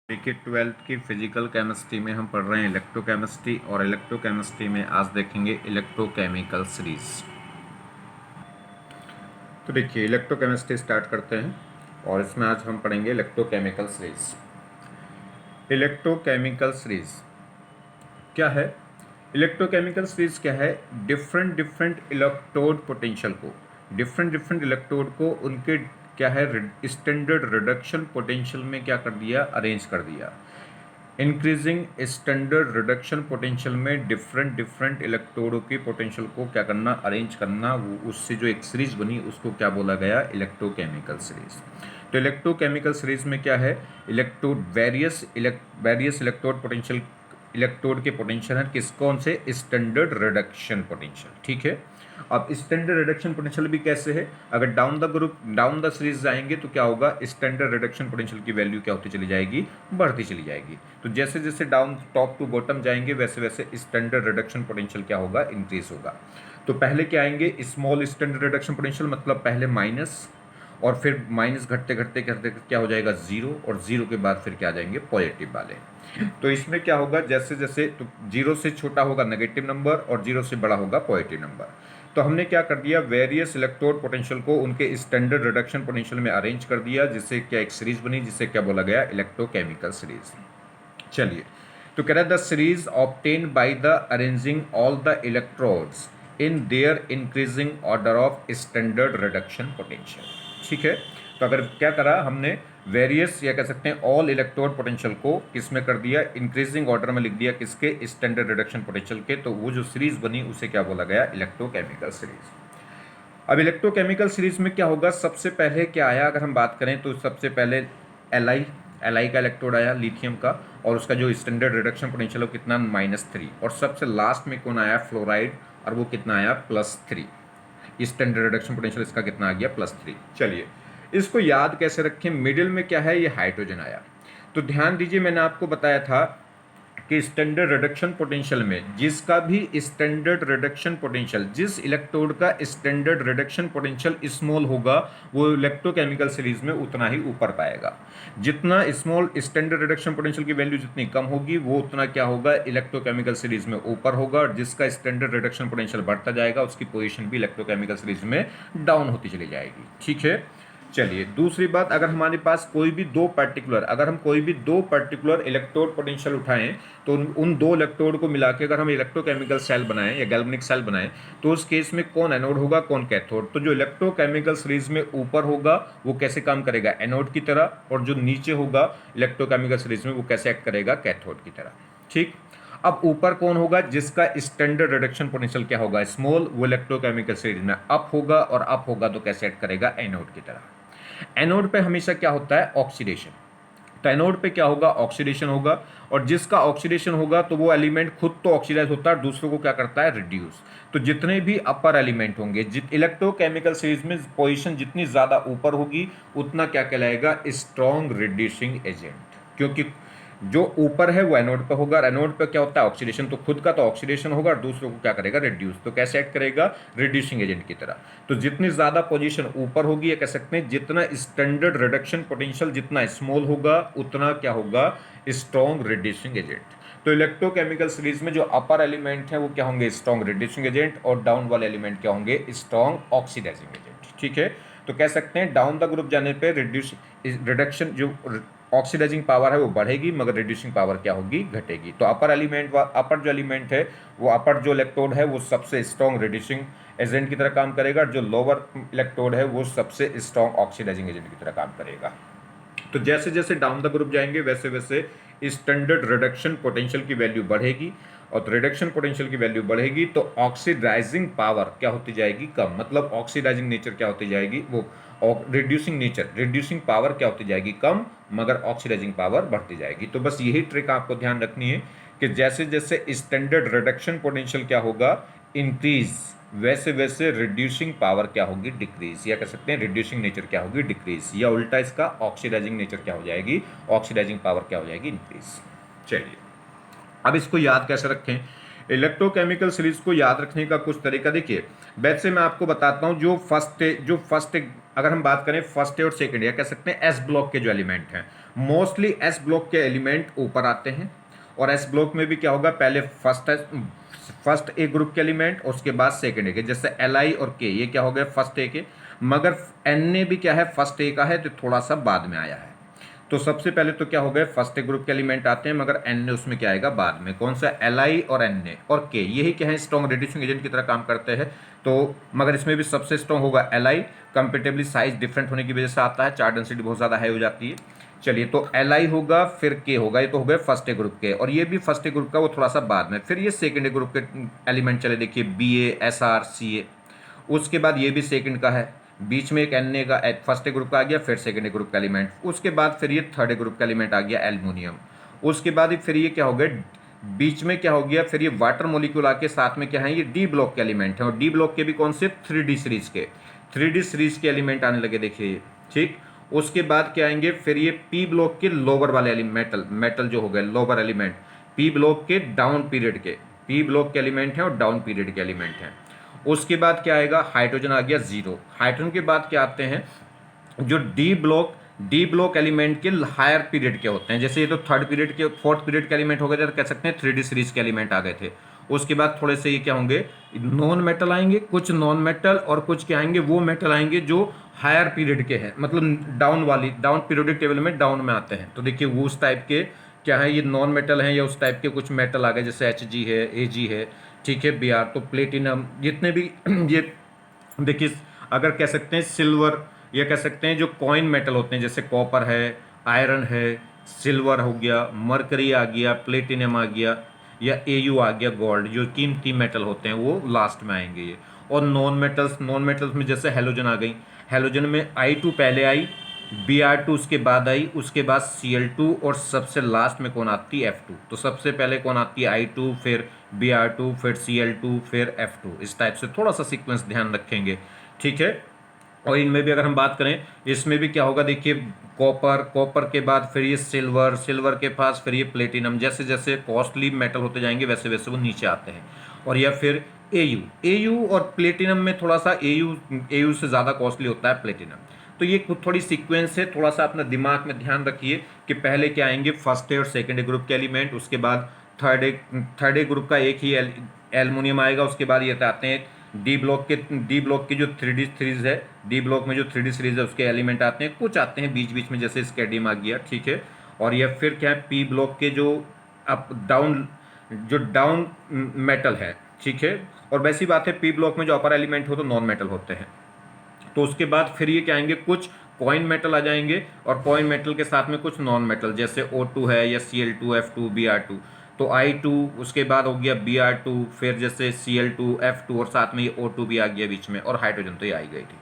देखिए 12th की physical chemistry में हम पढ़ रहे हैं इलेक्ट्रोकेमिस्ट्री और इलेक्ट्रोकेमिस्ट्री में आज देखेंगे इलेक्ट्रोकेमिकल सीरीज। तो देखिए इलेक्ट्रोकेमिस्ट्री स्टार्ट करते हैं और इसमें आज हम पढ़ेंगे इलेक्ट्रोकेमिकल सीरीज। इलेक्ट्रोकेमिकल सीरीज क्या है? इलेक्ट्रोकेमिकल सीरीज क्या है? डिफरेंट डिफरेंट इलेक्ट्रोड पोटेंशियल को डिफरेंट इलेक्ट्रोड को उनके क्या है स्टैंडर्ड रिडक्शन पोटेंशियल में क्या कर दिया, अरेंज कर दिया। इंक्रीजिंग स्टैंडर्ड रिडक्शन पोटेंशियल में डिफरेंट इलेक्ट्रोडों की पोटेंशियल को क्या करना, अरेंज करना, वो उससे जो एक सीरीज बनी उसको क्या बोला गया, इलेक्ट्रोकेमिकल सीरीज। तो इलेक्ट्रोकेमिकल सीरीज में क्या है, electrode various electrode potential, electrode के पोटेंशियल है किस कौन से, स्टैंडर्ड रिडक्शन पोटेंशियल। ठीक है। अब स्टैंडर्ड रिडक्शन पोटेंशियल भी कैसे है, अगर डाउन द सीरीज जाएंगे तो क्या होगा, स्टैंडर्ड रिडक्शन पोटेंशियल की वैल्यू क्या होती चली जाएगी, बढ़ती चली जाएगी। तो जैसे जैसे डाउन टॉप टू बॉटम जाएंगे वैसे वैसे स्टैंडर्ड रिडक्शन पोटेंशियल क्या होगा, इंक्रीज होगा। तो पहले क्या आएंगे, स्मॉल स्टैंडर्ड रिडक्शन पोटेंशियल, मतलब पहले माइनस और फिर माइनस घटते घटते घटते क्या हो जाएगा, जीरो, और जीरो के बाद फिर क्या आ जाएंगे, पॉजिटिव वाले। तो इसमें क्या होगा, जैसे जैसे तो जीरो से छोटा होगा नेगेटिव नंबर और जीरो से बड़ा होगा पॉजिटिव नंबर। तो हमने क्या कर दिया, वेरियस इलेक्ट्रोड पोटेंशियल को उनके स्टैंडर्ड रिडक्शन पोटेंशियल में अरेंज कर दिया, जिससे क्या एक सीरीज बनी, जिससे क्या बोला गया, इलेक्ट्रोकेमिकल सीरीज। चलिए, तो कह रहा है the series obtained by the arranging all the electrodes in their increasing order of standard reduction potential. ठीक है। तो अगर क्या करा हमने, वेरियस या कह सकते हैं ऑल इलेक्ट्रोड पोटेंशियल को किस में कर दिया, इंक्रीजिंग ऑर्डर में लिख दिया, किसके, स्टैंडर्ड रिडक्शन पोटेंशियल के। तो वो जो सीरीज बनी उसे क्या बोला गया, इलेक्ट्रोकेमिकल सीरीज। अब इलेक्ट्रोकेमिकल सीरीज में क्या होगा, सबसे पहले क्या आया, अगर हम बात करें तो सबसे पहले एल आई का इलेक्ट्रोड आया लिथियम का, और उसका जो स्टैंडर्ड रिडक्शन पोटेंशियल है कितना, -3। और सबसे लास्ट में कौन आया, फ्लोराइड, और वो कितना आया, +3। स्टैंडर्ड रिडक्शन पोटेंशियल इसका कितना आ गया, +3। चलिए, इसको याद कैसे रखें, मिडिल में क्या है, ये हाइड्रोजन आया। तो ध्यान दीजिए, मैंने आपको बताया था कि स्टैंडर्ड रिडक्शन पोटेंशियल में जिसका भी स्टैंडर्ड रिडक्शन पोटेंशियल, जिस इलेक्ट्रोड का स्टैंडर्ड रिडक्शन पोटेंशियल स्मॉल होगा, वो इलेक्ट्रोकेमिकल सीरीज में उतना ही ऊपर पाएगा। जितना स्मॉल स्टैंडर्ड रिडक्शन पोटेंशियल की वैल्यू जितनी कम होगी, वो उतना क्या होगा, इलेक्ट्रोकेमिकल सीरीज में ऊपर होगा, और जिसका स्टैंडर्ड रिडक्शन पोटेंशियल बढ़ता जाएगा उसकी पोजीशन भी इलेक्ट्रोकेमिकल सीरीज में डाउन होती चली जाएगी। ठीक है। चलिए, दूसरी बात, अगर हमारे पास कोई भी दो पर्टिकुलर इलेक्ट्रोड पोटेंशियल उठाएं, तो उन दो इलेक्ट्रोड को मिला के अगर हम इलेक्ट्रोकेमिकल सेल बनाएं या गैल्वेनिक सेल बनाएं, तो उस केस में कौन एनोड होगा, कौन कैथोड। तो जो इलेक्ट्रोकेमिकल सीरीज में ऊपर होगा वो कैसे काम करेगा, एनोड की तरह, और जो नीचे होगा इलेक्ट्रोकेमिकल सीरीज में वो कैसे एक्ट करेगा, कैथोड की तरह। ठीक। अब ऊपर कौन होगा, जिसका स्टैंडर्ड रिडक्शन पोटेंशियल क्या होगा, स्मॉल, वो इलेक्ट्रोकेमिकल सीरीज में अप होगा, और अप होगा तो कैसे एक्ट करेगा, एनोड की तरह। एनोड पे हमेशा क्या होता है, ऑक्सीडेशन। तो एनोड पे क्या होगा, ऑक्सीडेशन होगा, और जिसका ऑक्सीडेशन होगा तो वो एलिमेंट खुद तो ऑक्सीडाइज होता है, दूसरों को क्या करता है, रिड्यूस। तो जितने भी अपर एलिमेंट होंगे, इलेक्ट्रोकेमिकल सीरीज में पोजीशन जितनी ज्यादा ऊपर होगी उतना क्या कहलाएगा, स्ट्रॉन्ग रिड्यूसिंग एजेंट। क्योंकि जो ऊपर है वो एनोड पे होगा, और एनोड पे क्या होता है, ऑक्सीडेशन। तो खुद का तो ऑक्सीडेशन होगा और दूसरों को क्या करेगा, रिड्यूस। तो कैसे एक्ट करेगा, रिड्यूसिंग एजेंट की तरह। तो जितनी ज्यादा पोजीशन ऊपर होगी, या कह सकते हैं जितना स्टैंडर्ड रिडक्शन पोटेंशियल जितना स्मॉल होगा, उतना क्या होगा, स्ट्रॉन्ग रिड्यूसिंग एजेंट। तो इलेक्ट्रोकेमिकल सीरीज में जो अपर एलिमेंट है वो क्या होंगे, स्ट्रॉन्ग रिड्यूसिंग एजेंट, और डाउन वाले एलिमेंट क्या होंगे, स्ट्रॉन्ग ऑक्सीडाइजिंग एजेंट। ठीक है। तो कह सकते हैं डाउन द ग्रुप जाने पे रिडक्शन जो ऑक्सीडाइजिंग पावर है वो बढ़ेगी, मगर रिड्यूसिंग पावर क्या होगी, घटेगी। तो अपर जो एलिमेंट है, वो अपर जो इलेक्ट्रोड है वो सबसे स्ट्रॉन्ग रिड्यूसिंग एजेंट की तरह काम करेगा, जो लोअर इलेक्ट्रोड है वो सबसे स्ट्रॉन्ग ऑक्सीडाइजिंग एजेंट की तरह काम करेगा। तो जैसे जैसे डाउन द ग्रुप जाएंगे वैसे वैसे स्टैंडर्ड रिडक्शन पोटेंशियल की वैल्यू बढ़ेगी, और रिडक्शन पोटेंशियल की वैल्यू बढ़ेगी तो ऑक्सीडाइजिंग पावर क्या होती जाएगी, कम। मतलब ऑक्सीडाइजिंग नेचर क्या होती जाएगी, वो रिड्यूसिंग पावर क्या होती जाएगी, कम, मगर ऑक्सीडाइजिंग पावर बढ़ती जाएगी। तो बस यही ट्रिक आपको ध्यान रखनी है कि जैसे जैसे स्टैंडर्ड रिडक्शन पोटेंशियल क्या होगा, इंक्रीज, वैसे वैसे रिड्यूसिंग पावर क्या होगी, डिक्रीज, या कह सकते हैं रिड्यूसिंग नेचर क्या होगी, डिक्रीज, या उल्टा इसका ऑक्सीडाइजिंग नेचर क्या हो जाएगी, ऑक्सीडाइजिंग पावर क्या हो जाएगी, इंक्रीज। चलिए, अब इसको याद कैसे रखें, इलेक्ट्रोकेमिकल सीरीज को याद रखने का कुछ तरीका देखिए। वैसे मैं आपको बताता हूं, जो फर्स्ट अगर हम बात करें फर्स्ट और सेकंड, या कह सकते हैं एस ब्लॉक के जो एलिमेंट हैं, मोस्टली एस ब्लॉक के एलिमेंट ऊपर आते हैं, और एस ब्लॉक में भी क्या होगा, पहले फर्स्ट ए ग्रुप के एलिमेंट, उसके बाद सेकंड ए के, जैसे एल आई और के, ये क्या हो गए फर्स्ट ए के, मगर एन ए भी क्या है फर्स्ट ए का है, तो थोड़ा सा बाद में आया है। तो सबसे पहले तो क्या हो गए, फर्स्ट ए ग्रुप के एलिमेंट आते हैं, मगर एन ए उसमें क्या आएगा बाद में, कौन सा, एल आई और एन ए और के, यही क्या है स्ट्रॉन्ग रिड्यूसिंग एजेंट की तरह काम करते हैं। तो मगर इसमें भी सबसे स्ट्रॉन्ग होगा L I, comparatively size different होने की वजह से आता है, चार्ज डेंसिटी बहुत ज़्यादा हाई हो जाती है। चलिए, तो एल आई होगा, फिर के होगा, ये तो हो गए फर्स्ट ए ग्रुप के, और ये भी फर्स्ट ए ग्रुप का, वो थोड़ा सा बाद में। फिर ये सेकंड ए ग्रुप के एलिमेंट चले, देखिए बी ए, एस आर, सी ए, उसके बाद ये भी सेकंड का है, बीच में एक एन ए का फर्स्ट ए ग्रुप का आ गया, फिर सेकंड ए ग्रुप का एलिमेंट, उसके बाद फिर ये थर्ड ए ग्रुप का एलिमेंट आ गया एल्युमिनियम, उसके बाद फिर ये क्या हो गया, बीच में क्या हो गया, फिर ये वाटर मोलिक्यूल आके साथ में क्या है, ये डी ब्लॉक के एलिमेंट है, और डी ब्लॉक के भी कौन से, 3D सीरीज के, 3D सीरीज के एलिमेंट आने लगे, देखिए ठीक। उसके बाद क्या आएंगे, फिर ये पी ब्लॉक के लोअर वाले एलिमेंट, मेटल जो हो गए लोअर एलिमेंट, पी ब्लॉक के डाउन पीरियड के, पी ब्लॉक के एलिमेंट हैं और डाउन पीरियड के एलिमेंट हैं। उसके बाद क्या आएगा, हाइड्रोजन आ गया जीरो। हाइड्रोजन के बाद क्या आते हैं, जो डी ब्लॉक एलिमेंट के हायर पीरियड के होते हैं, जैसे ये तो थर्ड पीरियड के, फोर्थ पीरियड के एलिमेंट हो गए थे, कह सकते हैं 3D सीरीज के एलिमेंट आ गए थे। उसके बाद थोड़े से ये क्या होंगे, नॉन मेटल आएंगे, कुछ नॉन मेटल, और कुछ क्या आएंगे, वो मेटल आएंगे जो हायर पीरियड के हैं, मतलब डाउन पीरियोडिक टेबल में डाउन में आते हैं। तो देखिए वो उस टाइप के क्या है, ये नॉन मेटल हैं, या उस टाइप के कुछ मेटल आ गए, जैसे Hg है, Ag है, ठीक है, Br, तो प्लेटिनम, जितने भी ये देखिए, अगर कह सकते हैं सिल्वर, या कह सकते हैं जो कॉइन मेटल होते हैं, जैसे कॉपर है, आयरन है, सिल्वर हो गया, मरकरी आ गया, प्लेटिनम आ गया, या Au आ गया, गोल्ड, जो कीमती मेटल होते हैं वो लास्ट में आएंगे ये। और नॉन मेटल्स में जैसे हेलोजन आ गई, हेलोजन में I2 पहले आई, Br2 उसके बाद आई, उसके बाद Cl2, और सबसे लास्ट में कौन आती है, F2। तो सबसे पहले कौन आती है, I2, फिर Br2, फिर Cl2, फिर F2, इस टाइप से थोड़ा सा सीक्वेंस ध्यान रखेंगे, ठीक है। और इनमें भी अगर हम बात करें, इसमें भी क्या होगा, देखिए कॉपर के बाद फिर ये सिल्वर के पास फिर ये प्लेटिनम, जैसे जैसे कॉस्टली मेटल होते जाएंगे वैसे वैसे वो नीचे आते हैं। और या फिर एयू और प्लेटिनम में थोड़ा सा एयू से ज़्यादा कॉस्टली होता है प्लेटिनम। तो ये थोड़ी सीक्वेंस है, थोड़ा सा अपना दिमाग में ध्यान रखिए कि पहले क्या आएंगे, फर्स्ट ए और सेकेंड ए ग्रुप के एलिमेंट, उसके बाद थर्ड ए ग्रुप का एक ही एल्युमिनियम आएगा, उसके बाद ये आते हैं डी ब्लॉक के जो 3D सीरीज है, डी ब्लॉक में जो 3D सीरीज है उसके एलिमेंट आते हैं, कुछ आते हैं बीच बीच में, जैसे स्केडियम आ गया, ठीक है। और यह फिर क्या है, पी ब्लॉक के जो अप डाउन मेटल है, ठीक है। और वैसी बात है, पी ब्लॉक में जो अपर एलिमेंट हो तो नॉन मेटल होते हैं। तो उसके बाद फिर ये क्या आएंगे, कुछ कॉइन मेटल आ जाएंगे, और कॉइन मेटल के साथ में कुछ नॉन मेटल, जैसे O2 है, या Cl2, F2, Br2, तो I2, उसके बाद हो गया Br2, फिर जैसे Cl2, F2, और साथ में ये O2 भी आ गया बीच में, और हाइड्रोजन तो ये आई गई थी।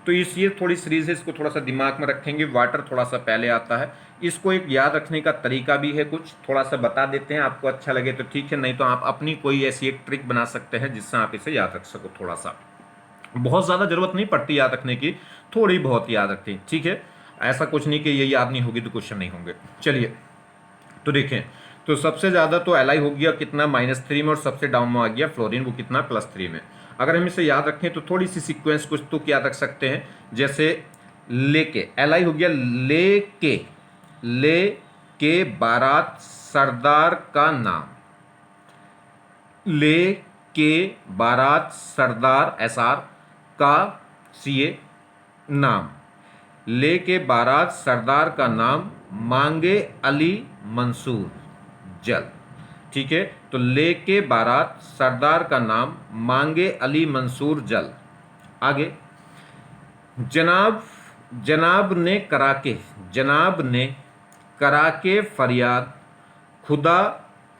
तो ये थोड़ी सीरीज है, इसको थोड़ा सा दिमाग में रखेंगे। वाटर थोड़ा सा पहले आता है, इसको एक याद रखने का तरीका भी है, कुछ थोड़ा सा बता देते हैं, आपको अच्छा लगे तो ठीक है, नहीं तो आप अपनी कोई ऐसी एक ट्रिक बना सकते हैं जिससे आप इसे याद रख सको। थोड़ा सा, बहुत ज़्यादा जरूरत नहीं पड़ती याद रखने की, थोड़ी बहुत याद रखती, ठीक है। ऐसा कुछ नहीं कि ये याद नहीं होगी तो क्वेश्चन नहीं होंगे। चलिए, तो देखें, तो सबसे ज़्यादा तो Li हो गया कितना, -3 में, और सबसे डाउन में आ गया फ्लोरीन, वो कितना, +3 में। अगर हम इसे याद रखें तो थोड़ी सी सीक्वेंस कुछ तो याद रख सकते हैं, जैसे लेके, Li हो गया ले के बारात सरदार का नाम, ले के बारात सरदार SR का CA नाम, ले के बारात सरदार का नाम, मांगे अली मंसूर जल, ठीक है। तो ले के बारात सरदार का नाम, मांगे अली मंसूर जल। आगे, जनाब ने करा के फरियाद, खुदा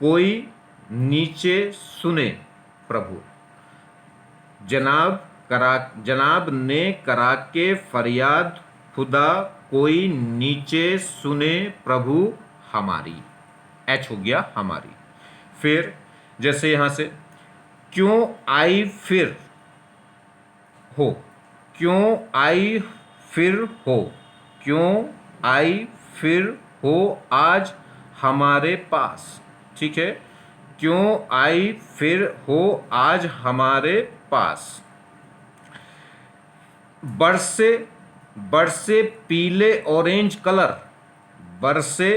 कोई नीचे सुने प्रभु। जनाब ने करा के फरियाद, खुदा कोई नीचे सुने प्रभु हमारी, H हो गया हमारी। फिर जैसे यहां से, क्यों आई फिर हो, क्यों आई फिर हो, क्यों आई फिर हो आज हमारे पास, ठीक है। क्यों आई फिर हो आज हमारे पास। बरसे पीले ऑरेंज कलर, बरसे,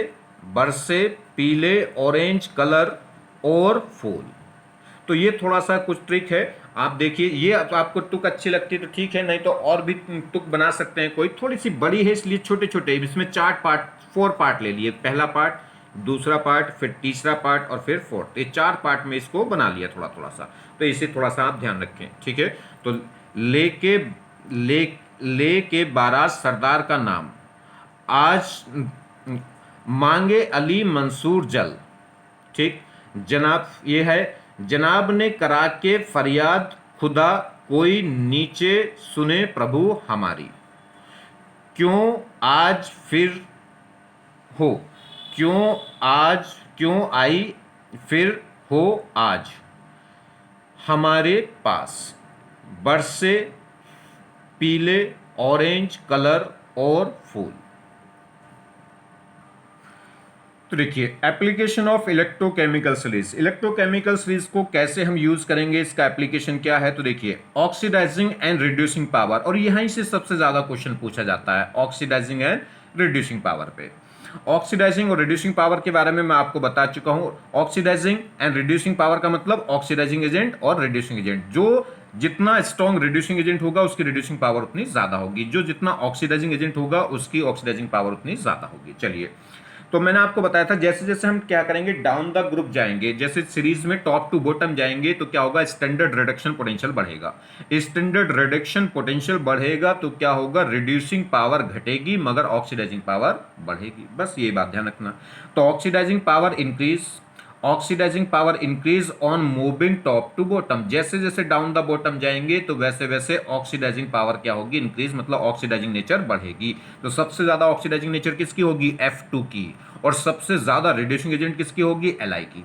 बरसे, पीले, ऑरेंज कलर और फूल। तो ये थोड़ा सा कुछ ट्रिक है, आप देखिए। ये आपको तुक अच्छी लगती है तो ठीक है, नहीं तो और भी तुक बना सकते हैं। कोई थोड़ी सी बड़ी है इसलिए छोटे छोटे, इसमें 4 पार्ट ले लिए, पहला पार्ट, दूसरा पार्ट, फिर तीसरा पार्ट और फिर फोर्थ, ये 4 पार्ट में इसको बना लिया थोड़ा थोड़ा सा। तो इसे थोड़ा सा आप ध्यान रखें, ठीक है। तो लेके ले लेके बारात सरदार का नाम, आज मांगे अली मंसूर जल, ठीक। जनाब ये है, जनाब ने करा के फरियाद खुदा, कोई नीचे सुने प्रभु हमारी। क्यों आज फिर हो, क्यों आज, क्यों आई फिर हो आज हमारे पास, बरसे, पीले, ऑरेंज कलर और फूल। तो देखिए, application of electrochemical series, electrochemical series को कैसे हम यूज करेंगे, इसका एप्लीकेशन क्या है। तो देखिए, ऑक्सीडाइजिंग एंड रिड्यूसिंग पावर, और यहीं से सबसे ज्यादा क्वेश्चन पूछा जाता है ऑक्सीडाइजिंग एंड रिड्यूसिंग पावर पे। ऑक्सीडाइजिंग और रिड्यूसिंग पावर के बारे में मैं आपको बता चुका हूं। ऑक्सीडाइजिंग एंड रिड्यूसिंग पावर का मतलब ऑक्सीडाइजिंग एजेंट और रिड्यूसिंग एजेंट, जो जितना स्ट्रॉन्ग रिड्यूसिंग एजेंट होगा उसकी रिड्यूसिंग पावर उतनी ज्यादा होगी, जो जितना ऑक्सीडाइजिंग एजेंट होगा उसकी ऑक्सीडाइजिंग पावर उतनी ज्यादा होगी। चलिए, तो मैंने आपको बताया था जैसे जैसे हम क्या करेंगे, डाउन द ग्रुप जाएंगे, जैसे सीरीज में टॉप टू बॉटम जाएंगे तो क्या होगा, स्टैंडर्ड रिडक्शन पोटेंशियल बढ़ेगा। स्टैंडर्ड रिडक्शन पोटेंशियल बढ़ेगा तो क्या होगा, रिड्यूसिंग पावर घटेगी मगर ऑक्सीडाइजिंग पावर बढ़ेगी। बस ये बात ध्यान रखना। तो oxidising power increase, oxidising power increase on moving top to bottom, जैसे जैसे डाउन द बॉटम जाएंगे तो वैसे वैसे ऑक्सीडाइजिंग पावर क्या होगी, इंक्रीज, मतलब ऑक्सीडाइजिंग नेचर बढ़ेगी। तो सबसे ज्यादा ऑक्सीडाइजिंग नेचर किसकी होगी, F2 की, और सबसे ज्यादा रिड्यूसिंग एजेंट किसकी होगी, Li की।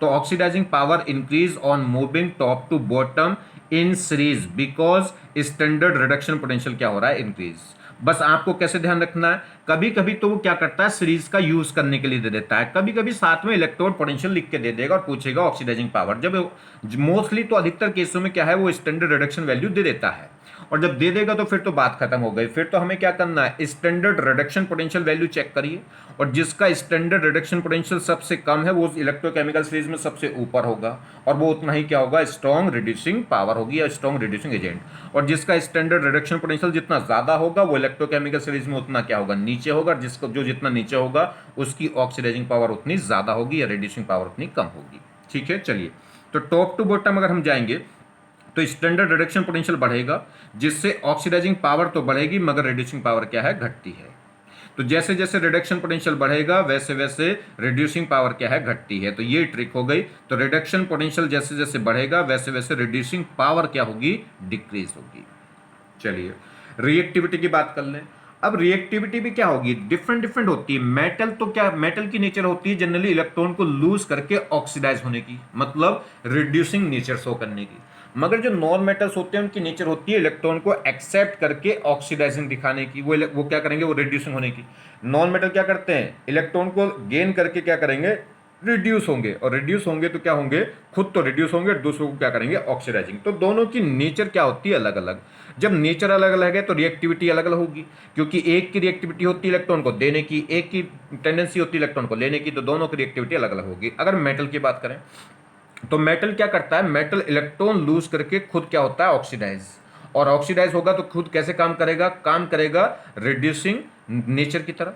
तो oxidising power increase on moving top to bottom in series because standard reduction potential क्या हो रहा है, इंक्रीज। बस आपको कैसे ध्यान रखना है, कभी कभी तो वो क्या करता है, सीरीज का यूज करने के लिए दे देता है, कभी कभी साथ में इलेक्ट्रोड पोटेंशियल लिख के दे देगा और पूछेगा ऑक्सीडाइजिंग पावर। जब मोस्टली तो अधिकतर केसों में क्या है, वो स्टैंडर्ड रिडक्शन वैल्यू दे देता है, और जब दे देगा तो फिर तो बात खत्म हो गई। फिर तो हमें क्या करना है, standard reduction potential value check करिए, और जिसका स्टैंडर्ड रिडक्शन पोटेंशियल सबसे कम है वो इलेक्ट्रोकेमिकल सीरीज में सबसे ऊपर होगा, और वो उतना ही क्या होगा, स्ट्रॉन्ग रिड्यूसिंग पावर होगी या स्ट्रॉन्ग रिड्यूसिंग एजेंट। और जिसका स्टैंडर्ड रिडक्शन पोटेंशियल जितना ज्यादा होगा वो इलेक्ट्रोकेमिकल सीरीज में उतना क्या होगा, नीचे होगा। जिसको जो जितना नीचे होगा उसकी ऑक्सीडाइजिंग पावर उतनी ज्यादा होगी या रिड्यूसिंग पावर उतनी कम होगी। ठीक है, चलिए, तो टॉप टू बॉटम अगर हम जाएंगे तो स्टैंडर्ड रिडक्शन पोटेंशियल बढ़ेगा, जिससे ऑक्सीडाइजिंग पावर तो बढ़ेगी मगर रिड्यूसिंग पावर क्या है, घटती है। तो जैसे जैसे रिडक्शन पोटेंशियल बढ़ेगा वैसे वैसे रिड्यूसिंग पावर क्या है, घटती है। तो ये ट्रिक हो गई। तो रिडक्शन पोटेंशियल जैसे जैसे बढ़ेगा वैसे वैसे रिड्यूसिंग पावर क्या होगी, डिक्रीज होगी। चलिए, रिएक्टिविटी की बात कर लें। अब रिएक्टिविटी भी क्या होगी, डिफरेंट डिफरेंट होती है। मेटल तो क्या, मेटल की नेचर होती है जनरली इलेक्ट्रॉन को लूज करके ऑक्सीडाइज होने की, मतलब रिड्यूसिंग नेचर शो करने की। मगर जो नॉन मेटल्स होते हैं उनकी नेचर होती है इलेक्ट्रॉन को एक्सेप्ट करके ऑक्सीडाइजिंग दिखाने की। वो क्या करेंगे, वो रिड्यूसिंग होने की। नॉन मेटल क्या करते हैं, इलेक्ट्रॉन को गेन करके क्या करेंगे, रिड्यूस होंगे, और रिड्यूस होंगे तो क्या होंगे, खुद तो रिड्यूस होंगे, दूसरों को क्या करेंगे, ऑक्सीडाइजिंग। तो दोनों की नेचर क्या होती है, अलग अलग। जब नेचर अलग अलग है तो रिएक्टिविटी अलग अलग होगी, क्योंकि एक की रिएक्टिविटी होती है इलेक्ट्रॉन को देने की, एक की टेंडेंसी होती है इलेक्ट्रॉन को लेने की, तो दोनों की रिएक्टिविटी अलग अलग होगी। अगर मेटल की बात करें तो मेटल क्या करता है, मेटल इलेक्ट्रॉन लूज करके खुद क्या होता है, ऑक्सीडाइज, और ऑक्सीडाइज होगा तो खुद कैसे काम करेगा, काम करेगा रिड्यूसिंग नेचर की तरह,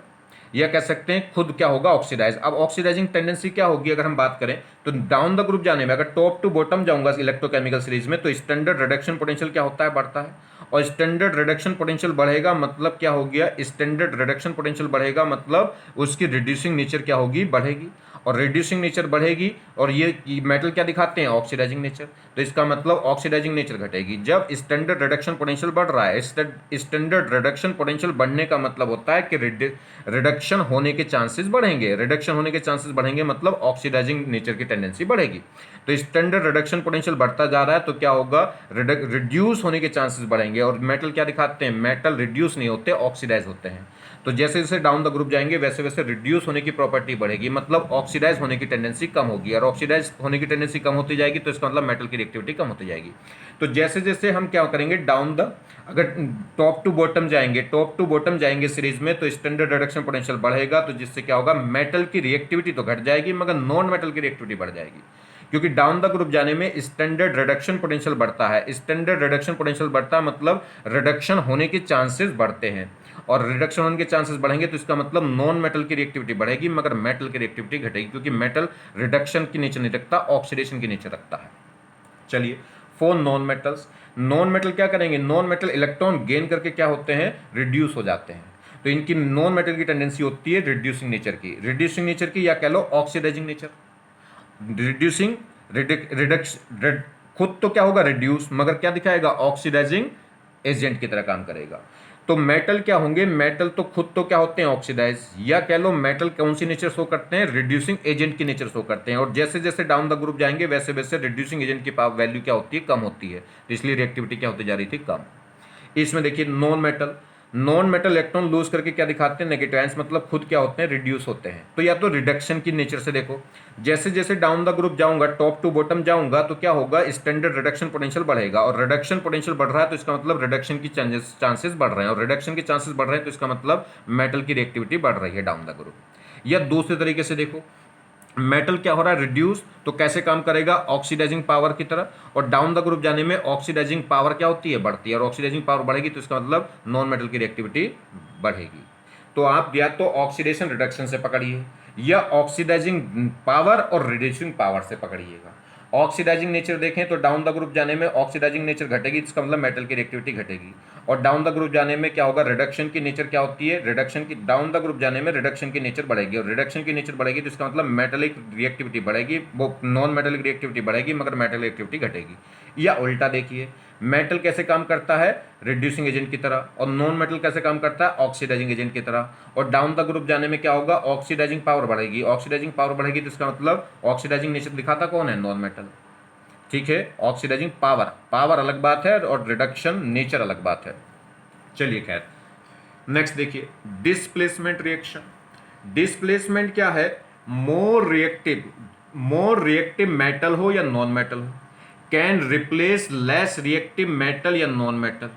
या कह सकते हैं खुद क्या होगा, ऑक्सीडाइज। अब ऑक्सीडाइजिंग टेंडेंसी क्या होगी अगर हम बात करें तो डाउन द ग्रुप जाने में, अगर टॉप टू बॉटम जाऊंगा इलेक्ट्रोकेमिकल सीरीज में, तो स्टैंडर्ड रिडक्शन पोटेंशियल क्या होता है, बढ़ता है। और स्टैंडर्ड रिडक्शन पोटेंशियल बढ़ेगा मतलब क्या हो गया, स्टैंडर्ड रिडक्शन पोटेंशियल बढ़ेगा मतलब उसकी रिड्यूसिंग नेचर क्या होगी, बढ़ेगी। और रिड्यूसिंग नेचर बढ़ेगी, और ये मेटल क्या दिखाते हैं, ऑक्सीडाइजिंग नेचर, तो इसका मतलब ऑक्सीडाइजिंग नेचर घटेगी। जब स्टैंडर्ड रिडक्शन पोटेंशियल बढ़ रहा है, स्टैंडर्ड रिडक्शन पोटेंशियल बढ़ने का मतलब होता है कि रिडक्शन होने के चांसेस बढ़ेंगे। रिडक्शन होने के चांसेस बढ़ेंगे मतलब ऑक्सीडाइजिंग नेचर की टेंडेंसी बढ़ेगी। तो स्टैंडर्ड रिडक्शन पोटेंशियल बढ़ता जा रहा है तो क्या होगा, रिड्यूस होने के चांसेस बढ़ेंगे। और मेटल क्या दिखाते हैं, मेटल रिड्यूस नहीं होते, ऑक्सीडाइज होते हैं। तो जैसे जैसे डाउन द ग्रुप जाएंगे वैसे वैसे रिड्यूस होने की प्रॉपर्टी बढ़ेगी, मतलब ऑक्सीडाइज होने की टेंडेंसी कम होगी, और ऑक्सीडाइज होने की टेंडेंसी कम होती जाएगी तो इसका मतलब मेटल की रिएक्टिविटी कम होती जाएगी। तो जैसे जैसे हम क्या करेंगे डाउन द, अगर टॉप टू बॉटम जाएंगे सीरीज में, तो स्टैंडर्ड रिडक्शन पोटेंशियल बढ़ेगा, तो जिससे क्या होगा, मेटल की रिएक्टिविटी तो घट जाएगी मगर नॉन मेटल की रिएक्टिविटी बढ़ जाएगी, क्योंकि डाउन द ग्रुप जाने में स्टैंडर्ड रिडक्शन पोटेंशियल बढ़ता है। स्टैंडर्ड रिडक्शन पोटेंशियल बढ़ता है मतलब रिडक्शन होने के चांसेस बढ़ते हैं, और रिडक्शन होने के चांसेस बढ़ेंगे तो इसका मतलब नॉन मेटल की रिएक्टिविटी बढ़ेगी मगर मेटल की रिएक्टिविटी घटेगी, क्योंकि मेटल रिडक्शन की नेचर नहीं रखता, ऑक्सीडेशन की नेचर रखता है। चलिए, for non metals, non metal क्या करेंगे, नॉन मेटल इलेक्ट्रॉन गेन करके क्या होते हैं, रिड्यूस हो जाते हैं। तो इनकी नॉन मेटल की टेंडेंसी होती है रिड्यूसिंग नेचर की, या कह लो ऑक्सीडाइजिंग नेचर। रिड्यूसिंग रिडक्शन, खुद तो क्या होगा रिड्यूस, मगर क्या दिखाएगा, ऑक्सीडाइजिंग एजेंट की तरह काम करेगा। तो मेटल क्या होंगे, मेटल तो खुद तो क्या होते हैं, ऑक्सीडाइज, या कह लो मेटल कौन सी नेचर शो करते हैं, रिड्यूसिंग एजेंट की नेचर शो करते हैं, और जैसे जैसे डाउन द ग्रुप जाएंगे वैसे वैसे रिड्यूसिंग एजेंट की वैल्यू क्या होती है, कम होती है, तो इसलिए रिएक्टिविटी क्या होती जा रही थी, कम। इसमें देखिए नॉन मेटल इलेक्ट्रॉन लूज करके क्या दिखाते हैं, नेगेटिव आयंस, मतलब खुद क्या होते हैं, रिड्यूस होते हैं। तो या तो रिडक्शन की नेचर से देखो, जैसे जैसे डाउन द ग्रुप जाऊंगा, टॉप टू बॉटम जाऊंगा, तो क्या होगा, स्टैंडर्ड रिडक्शन पोटेंशियल बढ़ेगा, और रिडक्शन पोटेंशियल बढ़ रहा है तो इसका मतलब रिडक्शन की चांसेस बढ़ रहे हैं, और रिडक्शन के चांसेस बढ़ रहे हैं तो इसका मतलब मेटल की रिएक्टिविटी बढ़ रही है डाउन द ग्रुप। या दूसरे तरीके से देखो, मेटल क्या हो रहा है, रिड्यूस, तो कैसे काम करेगा, ऑक्सीडाइजिंग पावर की तरह, और डाउन द ग्रुप जाने में ऑक्सीडाइजिंग पावर क्या होती है, बढ़ती है, और ऑक्सीडाइजिंग पावर बढ़ेगी तो इसका मतलब नॉन मेटल की रिएक्टिविटी बढ़ेगी। तो आप या तो ऑक्सीडेशन रिडक्शन से पकड़िए, या ऑक्सीडाइजिंग पावर और रिड्यूसिंग पावर से पकड़िएगा। ऑक्सीडाइजिंग नेचर देखें तो डाउन द ग्रुप जाने में ऑक्सीडाइजिंग नेचर घटेगी, इसका मतलब मेटल की रिएक्टिविटी घटेगी, और डाउन द ग्रुप जाने में क्या होगा, रिडक्शन की नेचर क्या होती है, रिडक्शन की, डाउन द ग्रुप जाने में रिडक्शन की नेचर बढ़ेगी, और रिडक्शन की नेचर बढ़ेगी तो इसका मतलब मेटलिक रिएक्टिविटी बढ़ेगी, वो नॉन मेटलिक रिएक्टिविटी बढ़ेगी मगर मेटल रिएक्टिविटी घटेगी। या उल्टा देखिए, मेटल कैसे काम करता है, रिड्यूसिंग एजेंट की तरह, और नॉन मेटल कैसे काम करता है, ऑक्सीडाइजिंग एजेंट की तरह, और डाउन द ग्रुप जाने में क्या होगा, ऑक्सीडाइजिंग पावर बढ़ेगी, ऑक्सीडाइजिंग पावर बढ़ेगी तो इसका मतलब ऑक्सीडाइजिंग नेचर दिखाता कौन है, नॉन मेटल। ठीक है, ऑक्सीडाइजिंग पावर अलग बात है और रिडक्शन नेचर अलग बात है। चलिए खैर, नेक्स्ट देखिए, डिस्प्लेसमेंट रिएक्शन। डिस्प्लेसमेंट क्या है, मोर रिएक्टिव मेटल हो या नॉन मेटल हो, can replace less reactive metal या नॉन मेटल।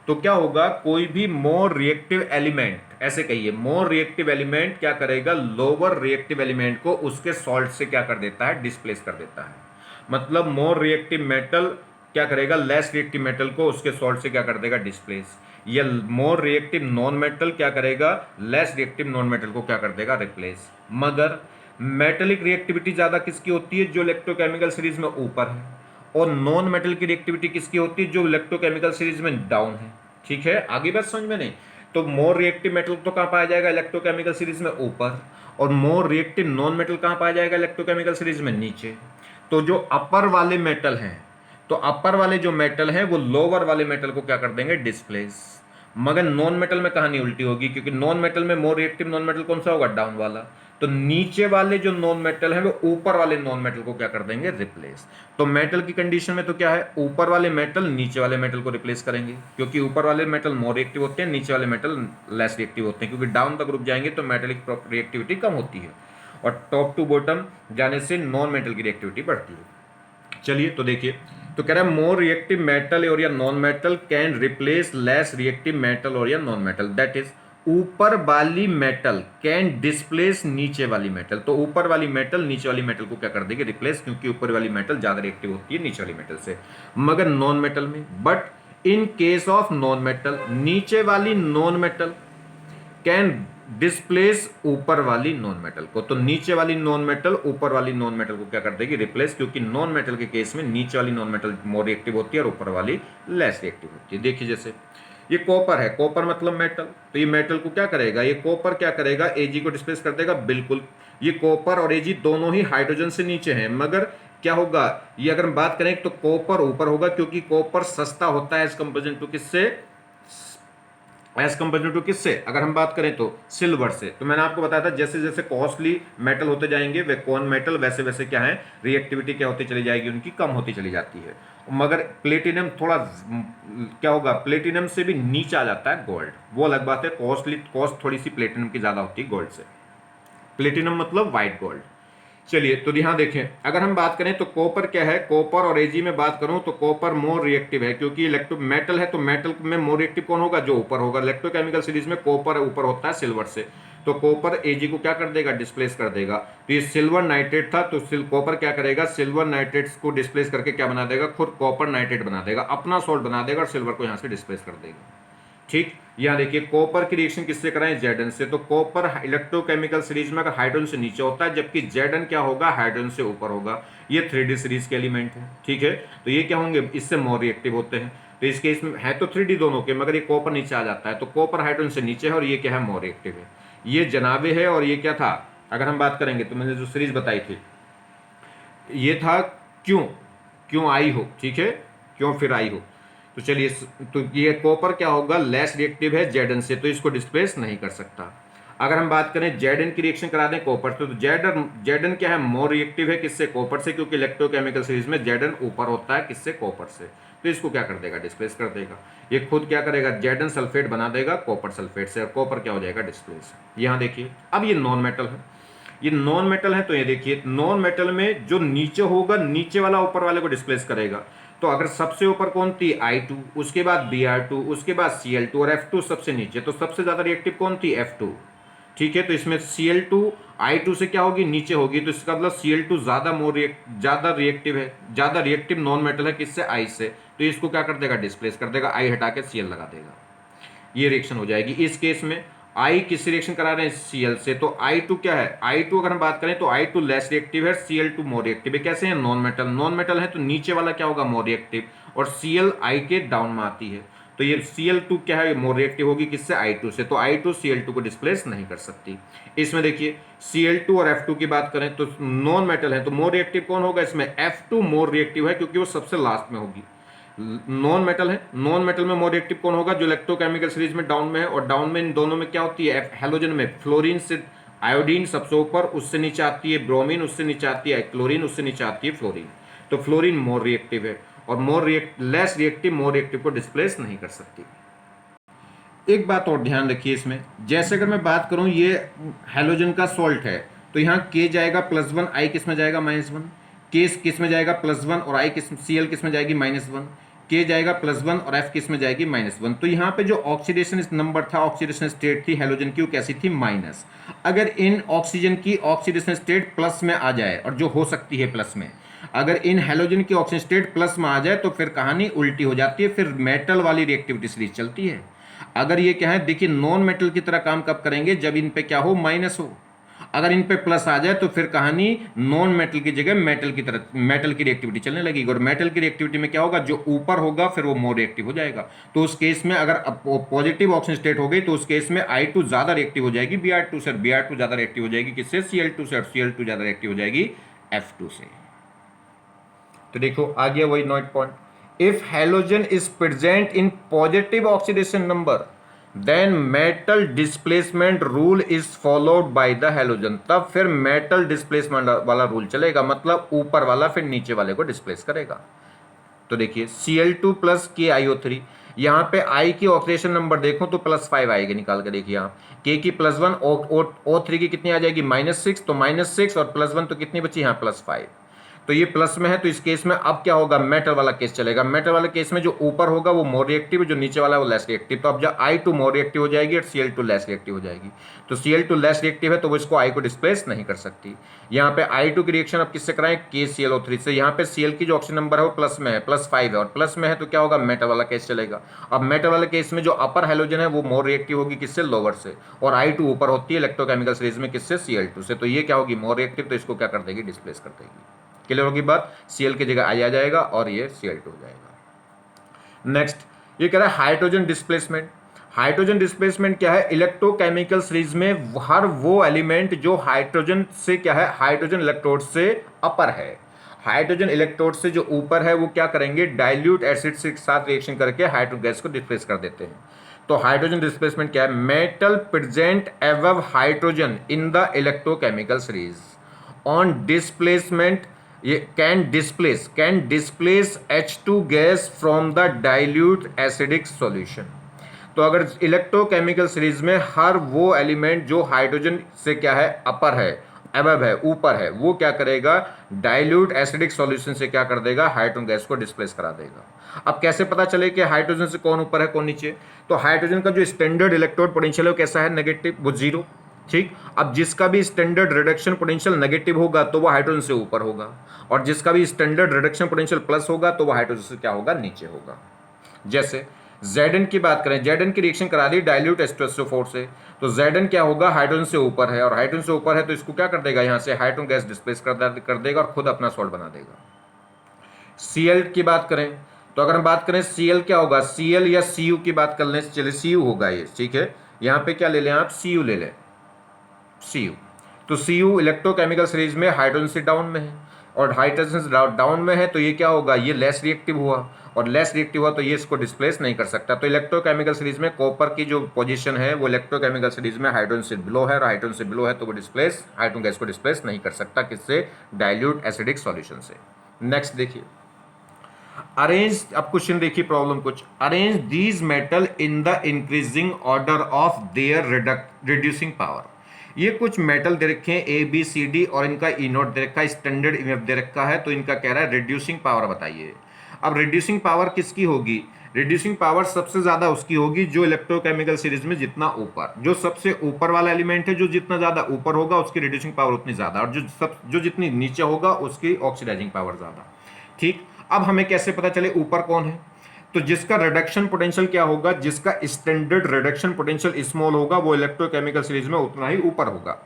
तो क्या होगा, कोई भी मोर रिएक्टिव एलिमेंट, ऐसे कहिए, मोर रिएक्टिव एलिमेंट क्या करेगा, लोअर रिएक्टिव एलिमेंट को उसके सॉल्ट से क्या कर देता है, डिस्प्लेस कर देता है। मतलब मोर रिएक्टिव मेटल क्या करेगा, लेस रिएक्टिव मेटल को उसके सॉल्ट से क्या कर देगा, डिस्प्लेस। या मोर रिएक्टिव नॉन मेटल क्या करेगा, लेस रिएक्टिव नॉन मेटल को क्या कर देगा, रिप्लेस। मगर मेटेलिक रिएक्टिविटी ज्यादा किसकी होती है, जो इलेक्ट्रोकेमिकल सीरीज में ऊपर है, और नॉन मेटल की रिएक्टिविटी किसकी होती है, जो इलेक्ट्रोकेमिकल सीरीज में डाउन है। ठीक है, आगे बात समझ में नहीं, तो मोर रिएक्टिव मेटल तो कहां पाया जाएगा, इलेक्ट्रोकेमिकल सीरीज में ऊपर, और मोर रिएक्टिव नॉन मेटल कहां पाया जाएगा, इलेक्ट्रोकेमिकल सीरीज में नीचे। तो जो अपर वाले मेटल हैं, तो अपर वाले जो मेटल हैं वो लोअर वाले मेटल को क्या कर देंगे, डिस्प्लेस। मगर नॉन मेटल में कहानी उल्टी होगी, क्योंकि नॉन मेटल में मोर रिएक्टिव नॉन मेटल कौन सा होगा, डाउन वाला। तो नीचे वाले जो नॉन मेटल है वो ऊपर वाले नॉन मेटल को क्या कर देंगे, रिप्लेस। तो मेटल की कंडीशन में तो क्या है, ऊपर वाले मेटल नीचे वाले मेटल को रिप्लेस करेंगे, क्योंकि ऊपर वाले मेटल मोर रिएक्टिव होते हैं, नीचे वाले मेटल लेस रिएक्टिव होते हैं, क्योंकि डाउन द ग्रुप जाएंगे तो मेटलिक रिएक्टिविटी कम होती है, और टॉप टू बॉटम जाने से नॉन मेटल की रिएक्टिविटी बढ़ती है। चलिए तो देखिए, तो कह रहा है मोर रिएक्टिव मेटल और या non metal can replace less reactive metal और या नॉन मेटल, दैट इज ऊपर वाली मेटल कैन डिस्प्लेस नीचे वाली मेटल। तो ऊपर वाली मेटल नीचे वाली मेटल को क्या कर देगी, रिप्लेस, क्योंकि ऊपर वाली मेटल ज्यादा रिएक्टिव होती है नीचे वाली मेटल से। मगर नॉन मेटल में, but in case of non metal, नीचे वाली नॉन मेटल कैन डिस्प्लेस ऊपर वाली नॉन मेटल को। तो नीचे वाली नॉन मेटल ऊपर वाली नॉन मेटल को क्या कर देगी, रिप्लेस, क्योंकि नॉन मेटल के केस में नीचे वाली नॉन मेटल मोर रिएक्टिव होती है और ऊपर वाली लेस रिएक्टिव होती है। देखिए जैसे ये कॉपर है, कॉपर मतलब मेटल, तो ये मेटल को क्या करेगा, ये कॉपर क्या करेगा, एजी को डिस्प्लेस कर देगा, बिल्कुल। ये कॉपर और एजी दोनों ही हाइड्रोजन से नीचे हैं, मगर क्या होगा, ये अगर हम बात करें तो कॉपर ऊपर होगा, क्योंकि कॉपर सस्ता होता है एज कंपेरिजन टू किससे, एज कंपेयर टू किससे, अगर हम बात करें तो सिल्वर से। तो मैंने आपको बताया था जैसे जैसे कॉस्टली मेटल होते जाएंगे वे कौन मेटल, वैसे वैसे क्या है रिएक्टिविटी क्या होती चली जाएगी, उनकी कम होती चली जाती है। मगर प्लेटिनम थोड़ा क्या होगा, प्लेटिनम से भी नीचे आ जाता है गोल्ड, वो अलग बात है, कॉस्ट थोड़ी सी प्लेटिनम की ज़्यादा होती है गोल्ड से। प्लेटिनम मतलब वाइट गोल्ड। चलिए तो यहाँ देखें, अगर हम बात करें तो कॉपर क्या है, कॉपर और एजी में बात करूं तो कॉपर मोर रिएक्टिव है, क्योंकि इलेक्ट्रो मेटल है तो मेटल में मोर रिएक्टिव कौन होगा, जो ऊपर होगा। इलेक्ट्रोकेमिकल सीरीज में कॉपर ऊपर होता है सिल्वर से, तो कॉपर एजी को क्या कर देगा, डिस्प्लेस कर देगा। तो ये सिल्वर नाइट्रेट था, तो कॉपर क्या करेगा, सिल्वर नाइट्रेट को डिस्प्लेस करके क्या बना देगा, खुद कॉपर नाइट्रेट बना देगा, अपना सॉल्ट बना देगा और सिल्वर को यहाँ से डिस्प्लेस कर देगा। ठीक, यहाँ देखिए कॉपर की रिएक्शन किससे कराएं, जेडन से। तो कॉपर इलेक्ट्रोकेमिकल सीरीज में अगर हाइड्रोजन से नीचे होता है, जबकि जेडन क्या होगा, हाइड्रोजन से ऊपर होगा। ये 3D सीरीज के एलिमेंट है, ठीक है। तो ये क्या होंगे, इससे मोर रिएक्टिव होते हैं। तो इस केस में है तो 3D दोनों के, मगर ये कॉपर नीचे आ जाता है, तो कॉपर हाइड्रोजन से नीचे है और ये क्या है, मोर रिएक्टिव है। ये जनाबे है, और ये क्या था, अगर हम बात करेंगे तो मैंने जो सीरीज बताई थी ये था क्यों, क्यों आई हो, ठीक है, क्यों फिर आई हो। तो चलिए, तो ये कॉपर क्या होगा, लेस रिएक्टिव है जेडन से, तो इसको डिस्प्लेस नहीं कर सकता। अगर हम बात करें जेडन की रिएक्शन करा दें कॉपर से, तो जेडन जेडन क्या है, मोर रिएक्टिव है किससे, कॉपर से, क्योंकि इलेक्ट्रोकेमिकल सीरीज में जेडन ऊपर होता है किससे, कॉपर से। तो इसको क्या कर देगा, डिस्प्लेस कर देगा। ये खुद क्या करेगा, जेडन सल्फेट बना देगा कॉपर सल्फेट से, और कॉपर क्या हो जाएगा, डिस्प्लेस। यहाँ देखिए, अब ये नॉन मेटल है, ये नॉन मेटल है, तो ये देखिए नॉन मेटल में जो नीचे होगा, नीचे वाला ऊपर वाले को डिस्प्लेस करेगा। तो अगर सबसे ऊपर कौन थी, I2, उसके बाद Br2, उसके बाद Cl2 और F2 सबसे नीचे, तो सबसे ज्यादा रिएक्टिव कौन थी, F2, ठीक है। तो इसमें Cl2 I2 से क्या होगी, नीचे होगी, तो इसका मतलब Cl2 ज्यादा रिएक्टिव है, ज्यादा रिएक्टिव नॉन मेटल है किससे, I से। तो इसको क्या कर देगा, डिस्प्लेस कर देगा, I हटा के Cl लगा देगा, ये रिएक्शन हो जाएगी। इस केस में आई किस रिएक्शन करा रहे हैं, Cl से, तो I2 क्या है, I2 अगर हम बात करें तो I2 लेस रिएक्टिव है, Cl2 मोर रिएक्टिव है। कैसे है, नॉन मेटल, नॉन मेटल है तो नीचे वाला क्या होगा, मोर रिएक्टिव, और Cl I के डाउन में आती है, तो ये Cl2 क्या है, मोर रिएक्टिव होगी किससे, I2 से, तो I2 Cl2 को डिस्प्लेस नहीं कर सकती। इसमें देखिए Cl2 और F2 की बात करें तो नॉन मेटल है, तो मोर रिएक्टिव कौन होगा, इसमें F2 मोर रिएक्टिव है, क्योंकि वो सबसे लास्ट में होगी। नॉन मेटल है, नॉन मेटल में मोर रिएक्टिव कौन होगा, जो इलेक्ट्रोकेमिकल सीरीज में डाउन में है, और डाउन में इन दोनों में क्या होती है, हेलोजन में फ्लोरीन से आयोडीन सबसे ऊपर, उससे नीचे आती है ब्रोमीन, उससे नीचे आती है क्लोरीन, उससे नीचे आती है फ्लोरीन। तो फ्लोरीन मोर रिएक्टिव है, और लेस रिएक्टिव मोर रिएक्टिव को डिस्प्लेस नहीं कर सकती। एक बात और ध्यान रखिए इसमें, जैसे अगर मैं बात करूं ये हेलोजन का सॉल्ट है, तो यहाँ के जाएगा +1, आई किस में जाएगा -1, के किस में जाएगा +1 और आई किस, Cl किस में जाएगी -1, के जाएगा +1 और F किस में जाएगी -1। तो यहाँ पे जो ऑक्सीडेशन नंबर था, ऑक्सीडेशन स्टेट थी हेलोजन की, वो कैसी थी, माइनस। अगर इन ऑक्सीजन की ऑक्सीडेशन स्टेट प्लस में आ जाए, और जो हो सकती है प्लस में, अगर इन हेलोजन की ऑक्सीजन स्टेट प्लस में आ जाए तो फिर कहानी उल्टी हो जाती है, फिर मेटल वाली रिएक्टिविटी सीरीज चलती है। अगर ये क्या है, देखिए नॉन मेटल की तरह काम कब करेंगे, जब इन पे क्या हो, माइनस हो। अगर इन पे प्लस आ जाए तो फिर कहानी नॉन मेटल की जगह मेटल की तरह, मेटल की रिएक्टिविटी चलने लगेगी, और मेटल की रिएक्टिविटी में क्या होगा, जो ऊपर होगा फिर वो मोर रिएक्टिव हो जाएगा। तो उस केस में अगर पॉजिटिव ऑक्सीजन स्टेट हो गई, तो उस केस में I2 ज्यादा रिएक्टिव हो जाएगी Br2 से, Br2 ज्यादा रिएक्टिव हो जाएगी किससे, Cl2 से, और Cl2 ज्यादा रिएक्टिव हो जाएगी F2 से। तो देखो आ गया वही note point, if halogen is present in positive oxidation number then metal displacement rule is followed by the halogen, तब फिर मेटल डिस्प्लेसमेंट वाला रूल चलेगा, मतलब ऊपर वाला फिर नीचे वाले को डिस्प्लेस करेगा। तो देखिए Cl2 प्लस KiO3, यहाँ पे I की ऑक्सीडेशन नंबर देखो तो +5 आएगी, निकाल के देखिए आप, K की +1, O3 की कितनी आ जाएगी, -6, तो -6 और +1 तो कितनी बची, यहाँ +5। तो ये प्लस में है, तो इस केस में अब क्या होगा, मेटल वाला केस चलेगा। मेटल वाले केस में जो ऊपर होगा वो मोर रिएक्टिव, जो नीचे वाला है वो लेस रिएक्टिव। तो अब जब I2 मोर रिएक्टिव हो जाएगी और Cl2 लेस रिएक्टिव हो जाएगी, तो Cl2 लेस रिएक्टिव है तो वो इसको I को डिस्प्लेस नहीं कर सकती। यहाँ पे I2 की रिएक्शन अब किससे कराएं, KClO3 से। यहाँ पे Cl की जो ऑक्सीजन नंबर है वो प्लस में है, +5 है, और प्लस में है तो क्या होगा, मेटल वाला केस चलेगा। अब मेटल वाले केस में जो अपर हेलोजन है वो मोर रिएक्टिव होगी किससे, लोअर से, और I2 ऊपर होती है इलेक्ट्रोकेमिकल सीरीज में किससे, Cl2 से। तो ये क्या होगी, मोर रिएक्टिव, तो इसको क्या कर देगी, डिस्प्लेस कर देगी। क्लियर होगी बात, Cl की जगह I आ जाएगा और ये Cl2 हो जाएगा। नेक्स्ट ये कह रहा है हाइड्रोजन डिस्प्लेसमेंट। हाइड्रोजन डिस्प्लेसमेंट क्या है, इलेक्ट्रोकेमिकल सीरीज में हर वो एलिमेंट जो हाइड्रोजन से क्या है, हाइड्रोजन इलेक्ट्रोड से अपर है, हाइड्रोजन इलेक्ट्रोड से जो ऊपर है वो क्या करेंगे, डाइल्यूट एसिड के साथ रिएक्शन करके हाइड्रोजन गैस को डिस्प्लेस कर देते हैं। तो हाइड्रोजन डिस्प्लेसमेंट क्या है? Metal present above hydrogen in the electrochemical series on displacement ये can displace H2 gas from the dilute acidic solution. तो अगर इलेक्ट्रोकेमिकल सीरीज में हर वो एलिमेंट जो हाइड्रोजन से क्या है, अपर है, अबव है, ऊपर है, वो क्या करेगा, डाइल्यूट एसिडिक सॉल्यूशन से क्या कर देगा, हाइड्रोजन गैस को डिस्प्लेस करा देगा। अब कैसे पता चले कि हाइड्रोजन से कौन ऊपर है कौन नीचे? तो हाइड्रोजन का जो स्टैंडर्ड इलेक्ट्रोड पोटेंशियल है वो कैसा है, नेगेटिव, वो जीरो। ठीक, अब जिसका भी स्टैंडर्ड रिडक्शन पोटेंशियल नेगेटिव होगा तो वो हाइड्रोजन से ऊपर होगा, और जिसका भी स्टैंडर्ड रिडक्शन पोटेंशियल प्लस होगा तो वो हाइड्रोजन से क्या होगा, नीचे होगा। जैसे Zn की बात करें, Zn की रिएक्शन करा दी डाइल्यूट H2SO4 से, तो Zn क्या होगा, हाइड्रोजन से ऊपर है, और हाइड्रोजन से ऊपर है तो इसको क्या कर देगा, यहाँ से हाइड्रोजन गैस डिस्प्लेस कर देगा और खुद अपना सॉल्ट बना देगा। Cl की बात करें, तो अगर हम बात करें Cl क्या होगा, Cl या Cu की बात कर लें, चलिए Cu होगा ये, ठीक है, यहाँ पे क्या ले लें आप, Cu ले लें, Cu। तो Cu इलेक्ट्रोकेमिकल सीरीज में हाइड्रोजन से डाउन में है, और हाइड्रोजन से डाउन में है तो ये क्या होगा, ये लेस रिएक्टिव हुआ, और लेस रिएक्टिव हुआ तो ये इसको डिस्प्लेस नहीं कर सकता। तो इलेक्ट्रोकेमिकल सीरीज में कॉपर की जो पोजीशन है वो इलेक्ट्रोकेमिकल सीरीज में हाइड्रोजन से बिलो है, और हाइड्रोजन से बिलो है तो वो डिस्प्लेस, हाइड्रोजन गैस को डिस्प्लेस नहीं कर सकता, किससे, डाइल्यूट एसिडिक सॉल्यूशन से। नेक्स्ट देखिए, अरेंज, अब क्वेश्चन देखिए, प्रॉब्लम कुछ, arrange these metal in the increasing order of their reducing power. ये कुछ मेटल दे रखे हैं ए बी सी डी, और इनका ई नोट दे रखा है, स्टैंडर्ड ईएमएफ दे रखा है, तो इनका कह रहा है रिड्यूसिंग पावर बताइए। अब रिड्यूसिंग पावर किसकी होगी, रिड्यूसिंग पावर सबसे ज्यादा उसकी होगी जो इलेक्ट्रोकेमिकल सीरीज में जितना ऊपर, जो सबसे ऊपर वाला एलिमेंट है, जो जितना ज्यादा ऊपर होगा उसकी रिड्यूसिंग पावर उतनी ज्यादा, और जो जितनी नीचे होगा उसकी ऑक्सीडाइजिंग पावर ज्यादा। ठीक, अब हमें कैसे पता चले ऊपर कौन है, तो जिसका रिडक्शन पोटेंशियल क्या होगा, जिसका स्टैंडर्ड रिडक्शन पोटेंशियल स्मॉल होगा वो इलेक्ट्रोकेमिकल सीरीज में उतना ही ऊपर होगा।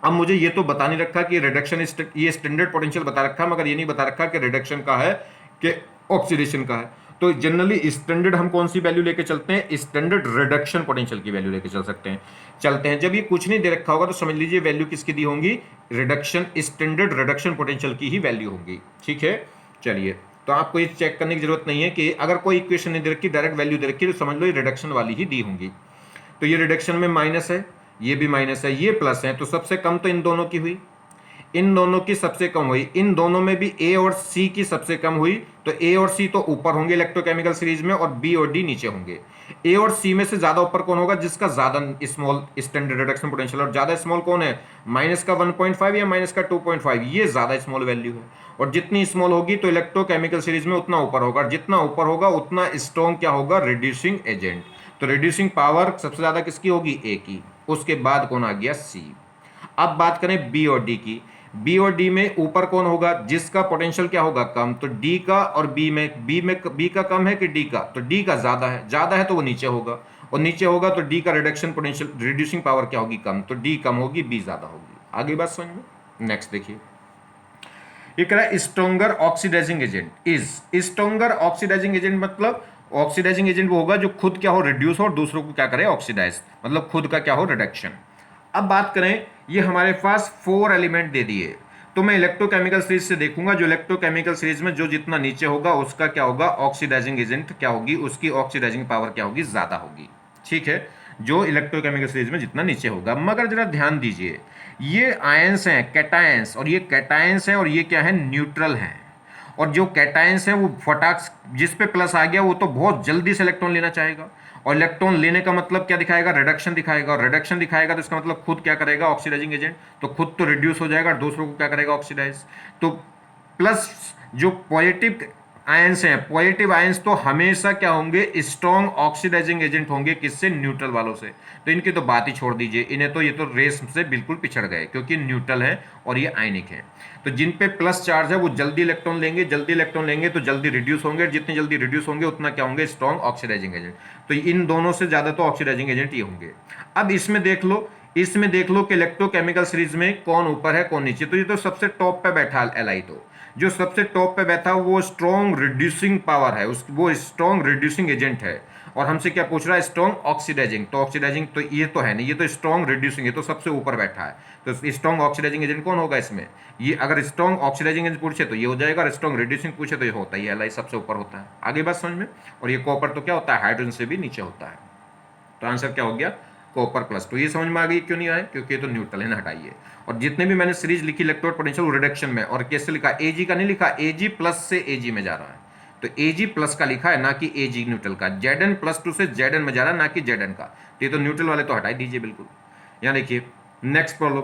अब मुझे ये तो बता नहीं रखा कि रिडक्शन, ये स्टैंडर्ड पोटेंशियल बता रखा, मगर ये नहीं बता रखा कि रिडक्शन का है कि ऑक्सीडेशन का है। तो जनरली स्टैंडर्ड हम कौन सी वैल्यू लेके चलते हैं, स्टैंडर्ड रिडक्शन पोटेंशियल की वैल्यू लेके चलते हैं। जब ये कुछ नहीं दे रखा होगा तो समझ लीजिए वैल्यू किसकी दी होंगी, रिडक्शन, स्टैंडर्ड रिडक्शन पोटेंशियल की ही वैल्यू होगी। ठीक है, चलिए, तो आपको ये चेक करने की जरूरत नहीं है कि अगर कोई इक्वेशन नहीं दे रखी, डायरेक्ट वैल्यू दे रखी, तो समझ लो ये रिडक्शन वाली ही दी होंगी। तो ये रिडक्शन में माइनस है, ये भी माइनस है, ये प्लस है, तो सबसे कम तो इन दोनों की हुई, इन दोनों की सबसे कम हुई, इन दोनों में भी ए और सी की सबसे कम हुई, तो ए और सी तो ऊपर होंगे इलेक्ट्रोकेमिकल सीरीज में, और बी और डी नीचे होंगे। ए और सी में से ज्यादा ऊपर कौन होगा, जिसका ज्यादा स्मॉल स्टैंडर्ड रिडक्शन पोटेंशियल, और ज्यादा स्मॉल कौन है, माइनस का 1.5 या माइनस का 2.5, ये ज्यादा स्मॉल वैल्यू है, और जितनी स्मॉल होगी तो इलेक्ट्रोकेमिकल सीरीज में उतना ऊपर होगा, और जितना ऊपर होगा उतना स्ट्रॉन्ग क्या होगा, रिड्यूसिंग एजेंट। तो रिड्यूसिंग पावर सबसे ज्यादा किसकी होगी, ए की, उसके बाद कौन आ गया, सी। अब बात करें बी और डी की, बी और डी में ऊपर कौन होगा, जिसका पोटेंशियल क्या होगा, कम, तो डी का, और बी का कम है कि डी का, तो डी का ज्यादा है तो वो नीचे होगा, और नीचे होगा तो डी का रिडक्शन पोटेंशियल, रिड्यूसिंग पावर क्या होगी, कम, तो डी कम होगी, बी ज्यादा होगी। आगे बात समझ में। नेक्स्ट देखिए, ये कह रहा है stronger oxidizing agent is, stronger oxidizing agent मतलब ऑक्सीडाइजिंग एजेंट वो होगा जो खुद क्या हो, रिड्यूस हो, और दूसरों को क्या करे, ऑक्सीडाइज, मतलब खुद का क्या हो, रिडक्शन। अब बात करें, ये हमारे पास 4 एलिमेंट दे दिए, तो मैं इलेक्ट्रोकेमिकल सीरीज से देखूंगा, जो इलेक्ट्रोकेमिकल सीरीज में जो जितना नीचे होगा उसका क्या होगा, ऑक्सीडाइजिंग एजेंट क्या होगी, उसकी ऑक्सीडाइजिंग पावर क्या होगी, ज्यादा होगी। ठीक है, जो इलेक्ट्रोकेमिकल सीरीज में जितना नीचे होगा। मगर जरा ध्यान दीजिए, ये आयंस हैं कैटायंस, और ये कैटायंस हैं, और ये क्या है, न्यूट्रल हैं, और जो कैटायंस हैं वो फटाक, जिस पे प्लस आ गया वो तो बहुत जल्दी से इलेक्ट्रॉन लेना चाहेगा, और इलेक्ट्रॉन लेने का मतलब क्या दिखाएगा, रिडक्शन दिखाएगा, और रिडक्शन दिखाएगा तो इसका मतलब खुद क्या करेगा, ऑक्सीडाइजिंग एजेंट, तो खुद तो रिड्यूस हो जाएगा और दूसरों को क्या करेगा, ऑक्सीडाइज। तो प्लस जो पॉजिटिव आयंस हैं, पॉजिटिव आयंस तो हमेशा क्या होंगे, स्ट्रॉन्ग ऑक्सीडाइजिंग एजेंट होंगे, किससे, न्यूट्रल वालों से। तो इनकी तो बात ही छोड़ दीजिए, इन्हें तो ये तो रेस से बिल्कुल पिछड़ गए, क्योंकि न्यूट्रल है और ये आयनिक है। तो जिन पे प्लस चार्ज है वो जल्दी इलेक्ट्रॉन लेंगे, तो जल्दी रिड्यूस होंगे, और जितने जल्दी रिड्यूस होंगे उतना क्या होंगे, स्ट्रॉन्ग ऑक्सीडाइजिंग एजेंट। तो इन दोनों से ज्यादा तो ऑक्सीडाइजिंग एजेंट ये होंगे। अब इसमें देख लो कि इलेक्ट्रोकेमिकल सीरीज में कौन ऊपर है कौन नीचे। तो ये तो सबसे टॉप पे बैठा एलआई, तो जो सबसे टॉप पे बैठा वो स्ट्रॉन्ग रिड्यूसिंग पावर है, वो स्ट्रॉन्ग रिड्यूसिंग एजेंट है, और हमसे क्या पूछ रहा है, स्ट्रॉन्ग ऑक्सीडाइजिंग। तो ऑक्सीडाइजिंग तो ये तो है नहीं, ये तो स्ट्रॉन्ग रिड्यूसिंग है, तो सबसे ऊपर बैठा है। तो स्ट्रॉन्ग ऑक्सीडाइजिंग एजेंट कौन होगा इसमें, ये अगर स्ट्रॉन्ग ऑक्सीडाइजिंग एजेंट पूछे तो ये हो जाएगा, और स्ट्रॉन्ग रिड्यूसिंग पूछे तो ये होता है, ये एलआई सबसे ऊपर होता है। आगे बात समझ में। और ये कॉपर तो क्या होता है, हाइड्रोजन से भी नीचे होता है। तो आंसर क्या हो गया, कॉपर प्लस। तो ये समझ में आ गई क्यों नहीं आया, क्योंकि ये तो न्यूट्रल है ना, हटाइए। और जितने भी मैंने सीरीज लिखी इलेक्ट्रोड पोटेंशियल वो रिडक्शन में, और कैसे लिखा, एजी का नहीं लिखा, एजी प्लस से एजी में जा रहा है, तो एजी प्लस का लिखा है ना कि एजी न्यूट्रल का, जेडन प्लस टू से जेडन में जा रहा है ना कि जेडन का, तो ये तो न्यूट्रल वाले तो हटाई दीजिए बिल्कुल। यहाँ देखिए next problem,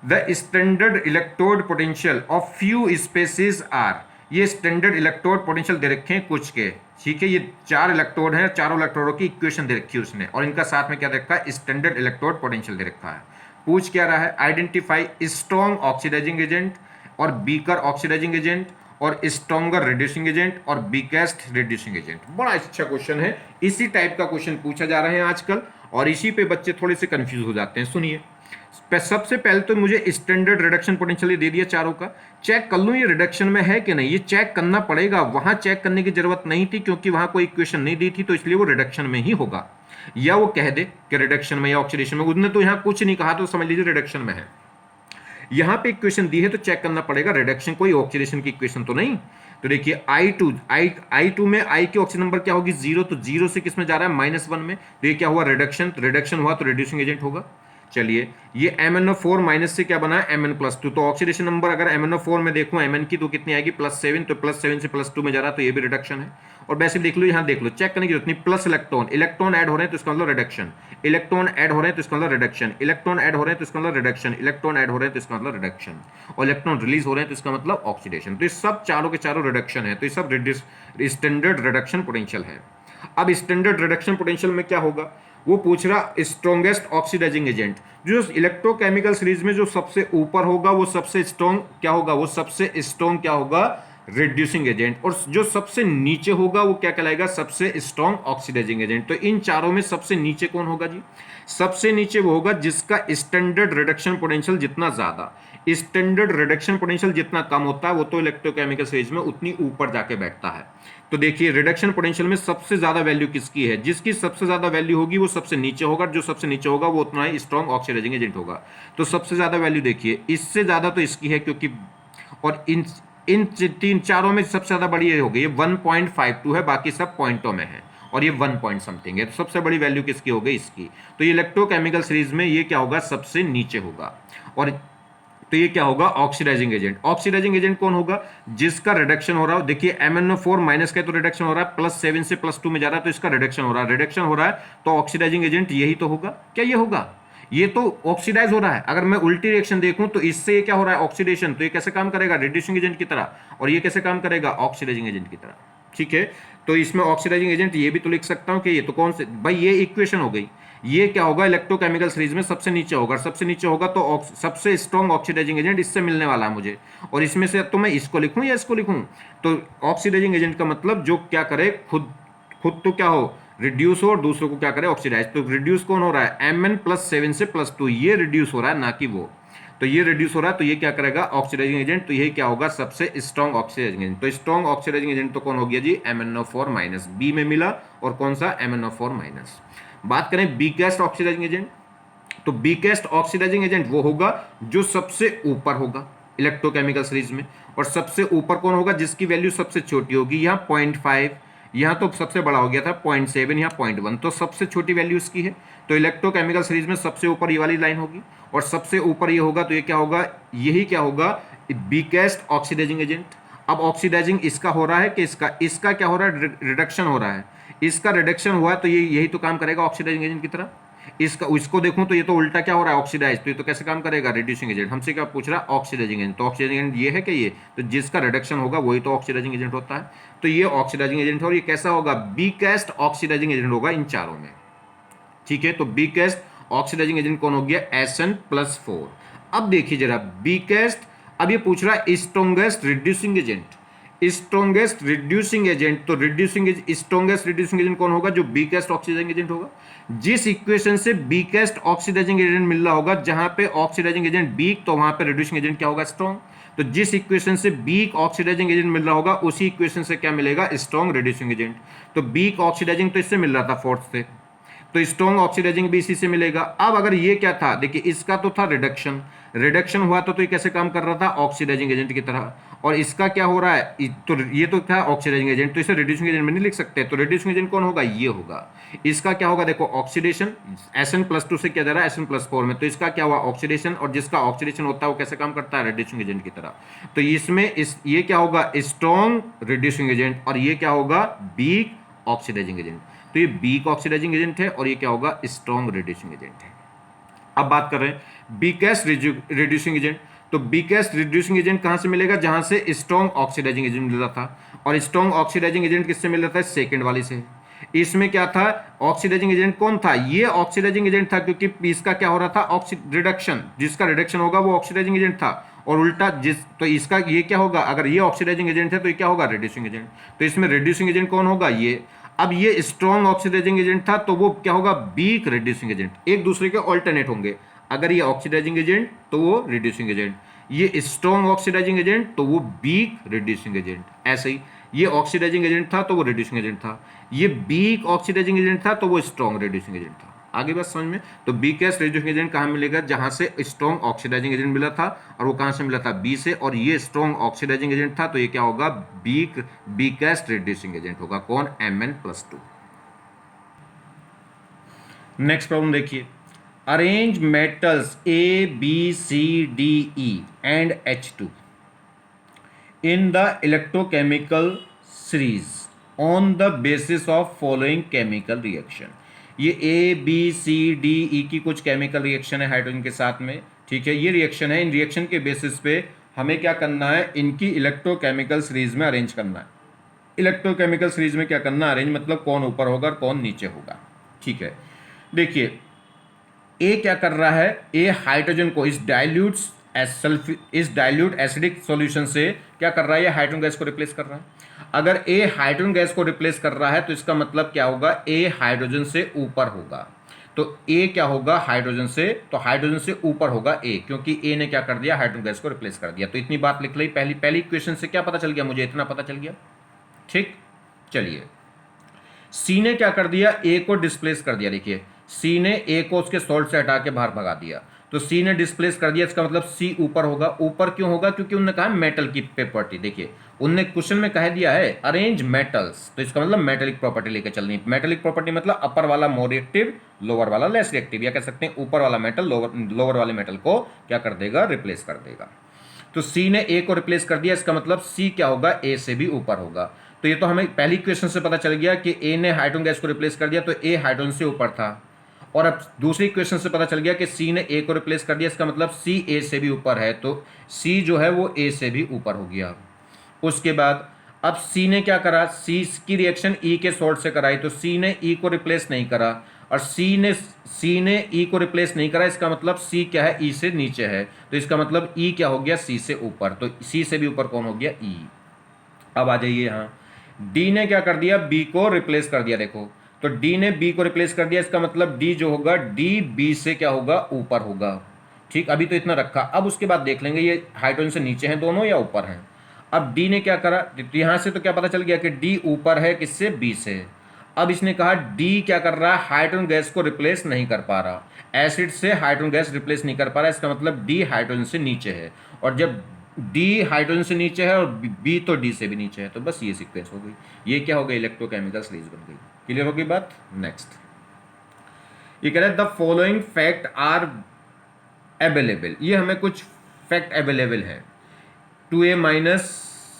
the standard electrode potential of few species are, ये स्टैंडर्ड इलेक्ट्रोड पोटेंशियल दे रखे हैं कुछ के, ठीक है, ये 4 इलेक्ट्रोड हैं, चारों इलेक्ट्रोडों की इक्वेशन दे रखी है उसने, और इनका साथ में क्या दे रखा है, स्टैंडर्ड इलेक्ट्रोड पोटेंशियल दे रखा है। पूछ क्या रहा है, आइडेंटिफाई स्ट्रॉन्ग ऑक्सीडाइजिंग एजेंट और वीकर ऑक्सीडाइजिंग एजेंट और स्ट्रॉन्गर रिड्यूसिंग एजेंट और वीकेस्ट रिड्यूसिंग एजेंट। बड़ा अच्छा क्वेश्चन है, इसी टाइप का क्वेश्चन पूछा जा रहा है आजकल, और इसी पे बच्चे थोड़े से कंफ्यूज हो जाते हैं। सुनिए, सबसे पहले तो मुझे स्टैंडर्ड रिडक्शन पोटेंशियल दे दिया चारों का, चेक कर लूं ये रिडक्शन में है कि नहीं, ये चेक करना पड़ेगा, वहां चेक करने की जरूरत नहीं थी क्योंकि वहां कोई इक्वेशन नहीं दी थी, तो इसलिए वो रिडक्शन में ही होगा, या वो कह दे कि रिडक्शन में या ऑक्सीडेशन में, उसने तो यहां कुछ नहीं कहा तो समझ लीजिए रिडक्शन में है। यहां पे इक्वेशन दी है तो चेक करना पड़ेगा रिडक्शन, कोई ऑक्सीडेशन की इक्वेशन तो नहीं। तो देखिए I2 में I की ऑक्सीजन नंबर क्या होगी 0, तो 0 से किस में जा रहा है -1 में, तो ये क्या हुआ रिडक्शन, तो रिडक्शन हुआ तो रिड्यूसिंग एजेंट होगा। चलिए ये MnO4 माइनस से क्या बना है Mn+2, तो ऑक्सीडेशन नंबर अगर MnO4 में देखूं Mn की तो कितनी आएगी +7, तो +7 से +2 में जा रहा है, तो ये भी रिडक्शन है। और वैसे भी देख लो, यहाँ देख लो, चेक करने की जरूरत नहीं, प्लस इलेक्ट्रॉन ऐड हो रहे हैं तो इसका मतलब रिडक्शन, इलेक्ट्रॉन ऐड हो रहे हैं तो इसका मतलब रिडक्शन, इलेक्ट्रॉन ऐड हो रहे हैं तो इसका मतलब रिडक्शन, इलेक्ट्रॉन ऐड हो रहे हैं तो इसका मतलब रिडक्शन, और इलेक्ट्रॉन रिलीज हो रहे हैं तो इसका मतलब ऑक्सीडेशन। तो ये सब चारों के चारों रिडक्शन है, तो ये सब स्टैंडर्ड रिडक्शन पोटेंशियल है। अब स्टैंडर्ड रिडक्शन पोटेंशियल में क्या होगा, वो पूछ रहा स्ट्रॉन्गेस्ट ऑक्सीडाइजिंग एजेंट, जो इलेक्ट्रोकेमिकल सीरीज में जो सबसे ऊपर होगा वो सबसे स्ट्रॉन्ग क्या होगा, वो सबसे स्ट्रॉन्ग क्या होगा, रिड्यूसिंग एजेंट, और जो सबसे नीचे होगा वो क्या कहलाएगा, सबसे स्ट्रॉन्ग ऑक्सीडाइजिंग एजेंट। तो इन चारों में सबसे नीचे कौन होगा जी, सबसे नीचे वो होगा जिसका स्टैंडर्ड रिडक्शन पोटेंशियल जितना ज्यादा, स्टैंडर्ड रिडक्शन पोटेंशियल जितना कम होता है वो तो इलेक्ट्रोकेमिकल सीरीज में उतनी ऊपर जाके बैठता है। तो देखिए रिडक्शन पोटेंशियल में सबसे ज्यादा वैल्यू किसकी है, जिसकी सबसे ज्यादा वैल्यू होगी वो सबसे नीचे होगा, जो सबसे नीचे होगा वो उतना ही स्ट्रॉन्ग ऑक्सीडाइजिंग एजेंट होगा। तो सबसे ज्यादा वैल्यू देखिए, इससे ज्यादा तो इसकी है क्योंकि, और इन तीन चारों में सबसे ज्यादा बड़ी ये होगी, ये 1.52 है, बाकी सब पॉइंटों में है, और ये 1 पॉइंट समथिंग है, तो सबसे बड़ी वैल्यू किसकी हो गई, इसकी। तो ये इलेक्ट्रोकेमिकल सीरीज में ये क्या होगा, सबसे नीचे होगा। और तो ये क्या होगा, ऑक्सीडाइजिंग एजेंट। ऑक्सीडाइजिंग एजेंट कौन होगा, जिसका रिडक्शन हो रहा है, देखिए MnO4 माइनस का तो रिडक्शन हो रहा है, +7 से +2 में जा रहा है, तो इसका रिडक्शन हो रहा है, रिडक्शन हो रहा है, तो ऑक्सीडाइजिंग एजेंट यही तो होगा, क्या ये होगा, ये तो ऑक्सीडाइज हो रहा है। अगर मैं उल्टी रिएक्शन देखूं तो इससे ये क्या हो रहा है, ऑक्सीडेशन, तो ये कैसे काम करेगा, रिड्यूसिंग एजेंट की तरह, और ये कैसे काम करेगा, ऑक्सीडाइजिंग एजेंट की तरह, ठीक है। तो इसमें ऑक्सीडाइजिंग एजेंट ये भी तो लिख सकता हूं कि ये तो कौन से, भाई ये इक्वेशन हो गई, ये क्या होगा, इलेक्ट्रोकेमिकल सीरीज में सबसे नीचे होगा, सबसे नीचे होगा तो सबसे स्ट्रॉन्ग ऑक्सीडाइजिंग एजेंट इससे मिलने वाला है मुझे, और इसमें से तो मैं इसको लिखूं या इसको लिखूं, तो ऑक्सीडाइजिंग एजेंट का मतलब जो क्या करे, खुद तो क्या हो, रिड्यूस हो, और दूसरों को क्या करे, ऑक्सीडाइज। तो रिड्यूस कौन हो रहा है, Mn+7 से +2, ये रिड्यूस हो रहा है, ना कि वो, तो ये रिड्यूस हो रहा है, तो ये क्या करेगा, ऑक्सीडाइजिंग एजेंट, तो ये क्या होगा, सबसे स्ट्रॉन्ग ऑक्सीडाइजिंग एजेंट। तो स्ट्रॉन्ग ऑक्सीडाइजिंग एजेंट तो कौन हो गया जी, MnO4-, बी में मिला, और कौन सा, MnO4-। बात करें वीकेस्ट ऑक्सीडाइजिंग एजेंट, तो वीकेस्ट ऑक्सीडाइजिंग एजेंट वो होगा जो सबसे ऊपर होगा इलेक्ट्रोकेमिकल सीरीज में, और सबसे ऊपर कौन होगा, जिसकी वैल्यू सबसे छोटी होगी, यहाँ 0.5, यहाँ तो सबसे बड़ा हो गया था 0.7, यहाँ 0.1, तो सबसे छोटी वैल्यू इसकी है। तो इलेक्ट्रोकेमिकल सीरीज में सबसे ऊपर ये वाली लाइन होगी, और सबसे ऊपर ये होगा, तो ये क्या होगा, यही क्या होगा, वीकेस्ट ऑक्सीडाइजिंग एजेंट। अब ऑक्सीडाइजिंग इसका हो रहा है कि इसका क्या हो रहा है, रिडक्शन हो रहा है, इसका रिडक्शन हुआ है, तो ये यही तो काम करेगा ऑक्सीडाइजिंग एजेंट की तरह। इसको देखूं तो ये तो उल्टा क्या हो रहा है, ऑक्सीडाइज, तो ये तो कैसे काम करेगा, रिड्यूसिंग एजेंट। हमसे क्या पूछ रहा है, ऑक्सीडाइजिंग एजेंट, तो ऑक्सीडाइजिंग एजेंट ये है कि ये, तो जिसका रिडक्शन होगा वही तो ऑक्सीडाइजिंग एजेंट होता है, तो ये ऑक्सीडाइजिंग एजेंट है, और ये कैसा होगा, वीकेस्ट ऑक्सीडाइजिंग एजेंट होगा इन चारों में, ठीक है। तो वीकेस्ट ऑक्सीडाइजिंग एजेंट कौन हो गया, Sn+4। अब देखिए जरा वीकेस्ट, अब ये पूछ रहा है strongest reducing agent, strongest reducing agent, तो स्ट्रॉन्गेस्ट रिड्यूसिंग एजेंट कौन होगा, जो वीकेस्ट ऑक्सीडाइजिंग एजेंट होगा। जिस इक्वेशन से वीकेस्ट ऑक्सीडाइजिंग एजेंट मिल रहा होगा, जहां पे ऑक्सीडाइजिंग एजेंट वीक, तो वहां पे रिड्यूसिंग एजेंट क्या होगा, स्ट्रॉन्ग। तो जिस इक्वेशन से वीक ऑक्सीडाइजिंग एजेंट मिल रहा होगा, उसी इक्वेशन से क्या मिलेगा, स्ट्रॉन्ग रिड्यूसिंग एजेंट। तो वीक ऑक्सीडाइजिंग तो इससे मिल रहा था फोर्थ से, तो स्ट्रॉन्ग ऑक्सीडाइजिंग भी इसी से मिलेगा। अब अगर ये क्या था, देखिए इसका तो था रिडक्शन, रिडक्शन हुआ तो ये कैसे काम कर रहा था, ऑक्सीडाइजिंग एजेंट की तरह। और इसका क्या हो रहा है, तो ये तो क्या ऑक्सीडाइजिंग एजेंट, तो इसे रिड्यूसिंग एजेंट में नहीं लिख सकते, तो रिड्यूसिंग एजेंट कौन होगा, ये होगा। इसका क्या होगा, देखो ऑक्सीडेशन, Sn+2 से क्या जा रहा है Sn+4 में, तो इसका क्या हुआ ऑक्सीडेशन, और जिसका ऑक्सीडेशन होता है वो कैसे काम करता है, रिड्यूसिंग एजेंट की तरह। तो इसमें ये क्या होगा, स्ट्रॉन्ग रिड्यूसिंग एजेंट, और ये क्या होगा, वीक ऑक्सीडाइजिंग एजेंट। तो ये वीक ऑक्सीडाइजिंग एजेंट है और ये क्या होगा, स्ट्रॉन्ग रिड्यूसिंग एजेंट है। अब बात कर रहे हैं वीकेस्ट रिड्यूसिंग एजेंट। तो वीकेस्ट रिड्यूसिंग एजेंट कहां से मिलेगा, जहां से स्ट्रॉन्ग ऑक्सीडाइजिंग एजेंट मिल रहा था, और स्ट्रॉन्ग ऑक्सीडाइजिंग एजेंट किससे मिल रहा था, सेकंड वाली से। इसमें क्या था, ऑक्सीडाइजिंग एजेंट कौन था, ये ऑक्सीडाइजिंग एजेंट था, क्योंकि इसका क्या हो रहा था, रिडक्शन, जिसका रिडक्शन होगा वो ऑक्सीडाइजिंग एजेंट था, और उल्टा तो इसका ये क्या होगा, अगर ये ऑक्सीडाइजिंग एजेंट है तो ये क्या होगा, रिड्यूसिंग एजेंट। तो इसमें रिड्यूसिंग एजेंट कौन होगा, ये। अब ये स्ट्रॉन्ग ऑक्सीडाइजिंग एजेंट था तो वो क्या होगा, वीक रिड्यूसिंग एजेंट, एक दूसरे के ऑल्टरनेट होंगे। अगर ये ऑक्सीडाइजिंग एजेंट तो वो रिड्यूसिंग एजेंट, ये स्ट्रॉन्ग ऑक्सीडाइजिंग एजेंट तो वो वीक रिड्यूसिंग एजेंट। ऐसे ही ये ऑक्सीडाइजिंग एजेंट था तो वो रिड्यूसिंग एजेंट था, ये वीक ऑक्सीडाइजिंग एजेंट था तो वो स्ट्रॉन्ग रिड्यूसिंग एजेंट था। आगे बात समझ में। तो वीकेस्ट रिड्यूसिंग एजेंट कहाँ मिलेगा, जहां से स्ट्रॉन्ग ऑक्सीडाइजिंग एजेंट मिला था, और वो कहां से मिला था, बी से, और ये स्ट्रॉन्ग ऑक्सीडाइजिंग एजेंट था तो ये क्या होगा, वीकेस्ट रिड्यूसिंग एजेंट होगा, कौन, Mn+2। नेक्स्ट प्रॉब्लम देखिए, arrange metals A B C D E and H2 in the electrochemical series on the basis of following chemical reaction। ये A B C D E की कुछ chemical reaction है hydrogen के साथ में, ठीक है, ये रिएक्शन है। इन रिएक्शन के बेसिस पे हमें क्या करना है, इनकी इलेक्ट्रोकेमिकल सीरीज में अरेंज करना है। इलेक्ट्रोकेमिकल सीरीज में क्या करना, अरेंज मतलब कौन ऊपर होगा और कौन नीचे होगा, ठीक है। देखिए ए क्या कर रहा है, ए हाइड्रोजन को इस डाइल्यूट एसिडिक सॉल्यूशन से क्या कर रहा है, ये हाइड्रोजन गैस को रिप्लेस कर रहा है। अगर ए हाइड्रोजन गैस को रिप्लेस कर रहा है तो इसका मतलब क्या होगा, ए हाइड्रोजन से ऊपर होगा। तो ए क्या होगा, हाइड्रोजन से, तो हाइड्रोजन से ऊपर होगा ए, क्योंकि ए ने क्या कर दिया, हाइड्रोजन गैस को रिप्लेस कर दिया। तो इतनी बात लिख ली, पहली इक्वेशन से क्या पता चल गया, मुझे इतना पता चल गया, ठीक। चलिए सी ने क्या कर दिया, ए को डिस्प्लेस कर दिया। देखिए सी ने ए को उसके सॉल्ट से हटा के बाहर भगा दिया, तो सी ने डिस्प्लेस कर दिया, इसका मतलब सी ऊपर होगा। ऊपर क्यों होगा, क्योंकि उन्होंने कहा मेटल की प्रॉपर्टी। देखिए उनने क्वेश्चन में कह दिया है अरेंज मेटल्स, तो इसका मतलब मेटेलिक प्रॉपर्टी लेकर चलनी। मेटेलिक प्रॉपर्टी मतलब अपर वाला मोर रिएक्टिव, लोअर वाला लेस रिएक्टिव, या कह सकते हैं ऊपर वाला मेटल लोअर वाले मेटल को क्या कर देगा, रिप्लेस कर देगा। तो सी ने ए को रिप्लेस कर दिया, इसका मतलब सी क्या होगा, ए से भी ऊपर होगा। तो ये तो हमें पहली क्वेश्चन से पता चल गया कि ए ने हाइड्रोजन गैस को रिप्लेस कर दिया, तो ए हाइड्रोजन से ऊपर था। और अब दूसरी क्वेश्चन से पता चल गया कि सी ने ए को रिप्लेस कर दिया, इसका मतलब सी ए से भी ऊपर है, तो सी जो है वो ए से भी ऊपर हो गया। उसके बाद अब सी ने क्या करा, सी की रिएक्शन ई के सॉल्ट से कराई, तो सी ने ई को रिप्लेस नहीं करा, और सी ने ई को रिप्लेस नहीं करा, इसका मतलब सी क्या है, ई से नीचे है, तो इसका मतलब ई क्या हो गया, सी से ऊपर। तो सी से भी ऊपर कौन हो गया, ई। अब आ जाइए यहाँ, डी ने क्या कर दिया, बी को रिप्लेस कर दिया। देखो तो डी ने बी को रिप्लेस कर दिया, इसका मतलब डी जो होगा, डी बी से क्या होगा, ऊपर होगा, ठीक। अभी तो इतना रखा, अब उसके बाद देख लेंगे ये हाइड्रोजन से नीचे हैं दोनों या ऊपर हैं। अब डी ने क्या करा, यहां से तो क्या पता चल गया कि डी ऊपर है, किससे, बी से। अब इसने कहा डी क्या कर रहा है, हाइड्रोजन गैस को रिप्लेस नहीं कर पा रहा, एसिड से हाइड्रोजन गैस रिप्लेस नहीं कर पा रहा, इसका मतलब डी हाइड्रोजन से नीचे है, और जब डी हाइड्रोजन से नीचे है और बी तो डी से भी नीचे है, तो बस ये सीक्वेंस हो गई। ये क्या हो गई, इलेक्ट्रोकेमिकल सीरीज बन गई। क्लियर होगी बात। नेक्स्ट ये कह रहे हैं the following fact are available, ये हमें कुछ फैक्ट अवेलेबल है। 2a माइनस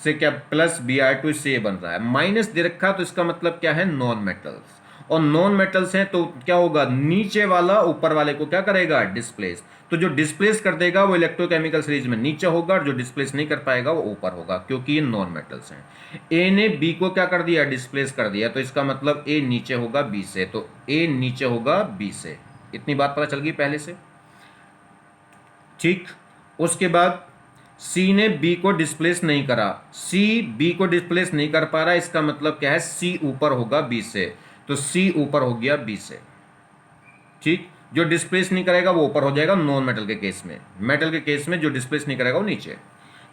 से क्या प्लस Br2 से बन रहा है, माइनस दे रखा, तो इसका मतलब क्या है, नॉन मेटल्स, और नॉन मेटल्स हैं तो क्या होगा, नीचे वाला ऊपर वाले को क्या करेगा, डिस्प्लेस। तो जो डिस्प्लेस कर देगा वो इलेक्ट्रोकेमिकल सीरीज में नीचे होगा, और जो डिस्प्लेस नहीं कर पाएगा वो ऊपर होगा, क्योंकि ये नॉन मेटल्स हैं। ए ने बी को क्या कर दिया, डिस्प्लेस कर दिया, तो इसका मतलब ए नीचे होगा बी से, तो ए नीचे होगा बी से। इतनी बात पता चल गई पहले से, ठीक। उसके बाद सी ने बी को डिस्प्लेस नहीं करा, सी बी को डिस्प्लेस नहीं कर पा रहा, इसका मतलब क्या है, सी ऊपर होगा बी से, तो सी ऊपर हो गया बी से, ठीक। जो डिस्प्लेस नहीं करेगा वो ऊपर हो जाएगा नॉन मेटल के केस में, मेटल के केस में जो डिस्प्लेस नहीं करेगा वो नीचे।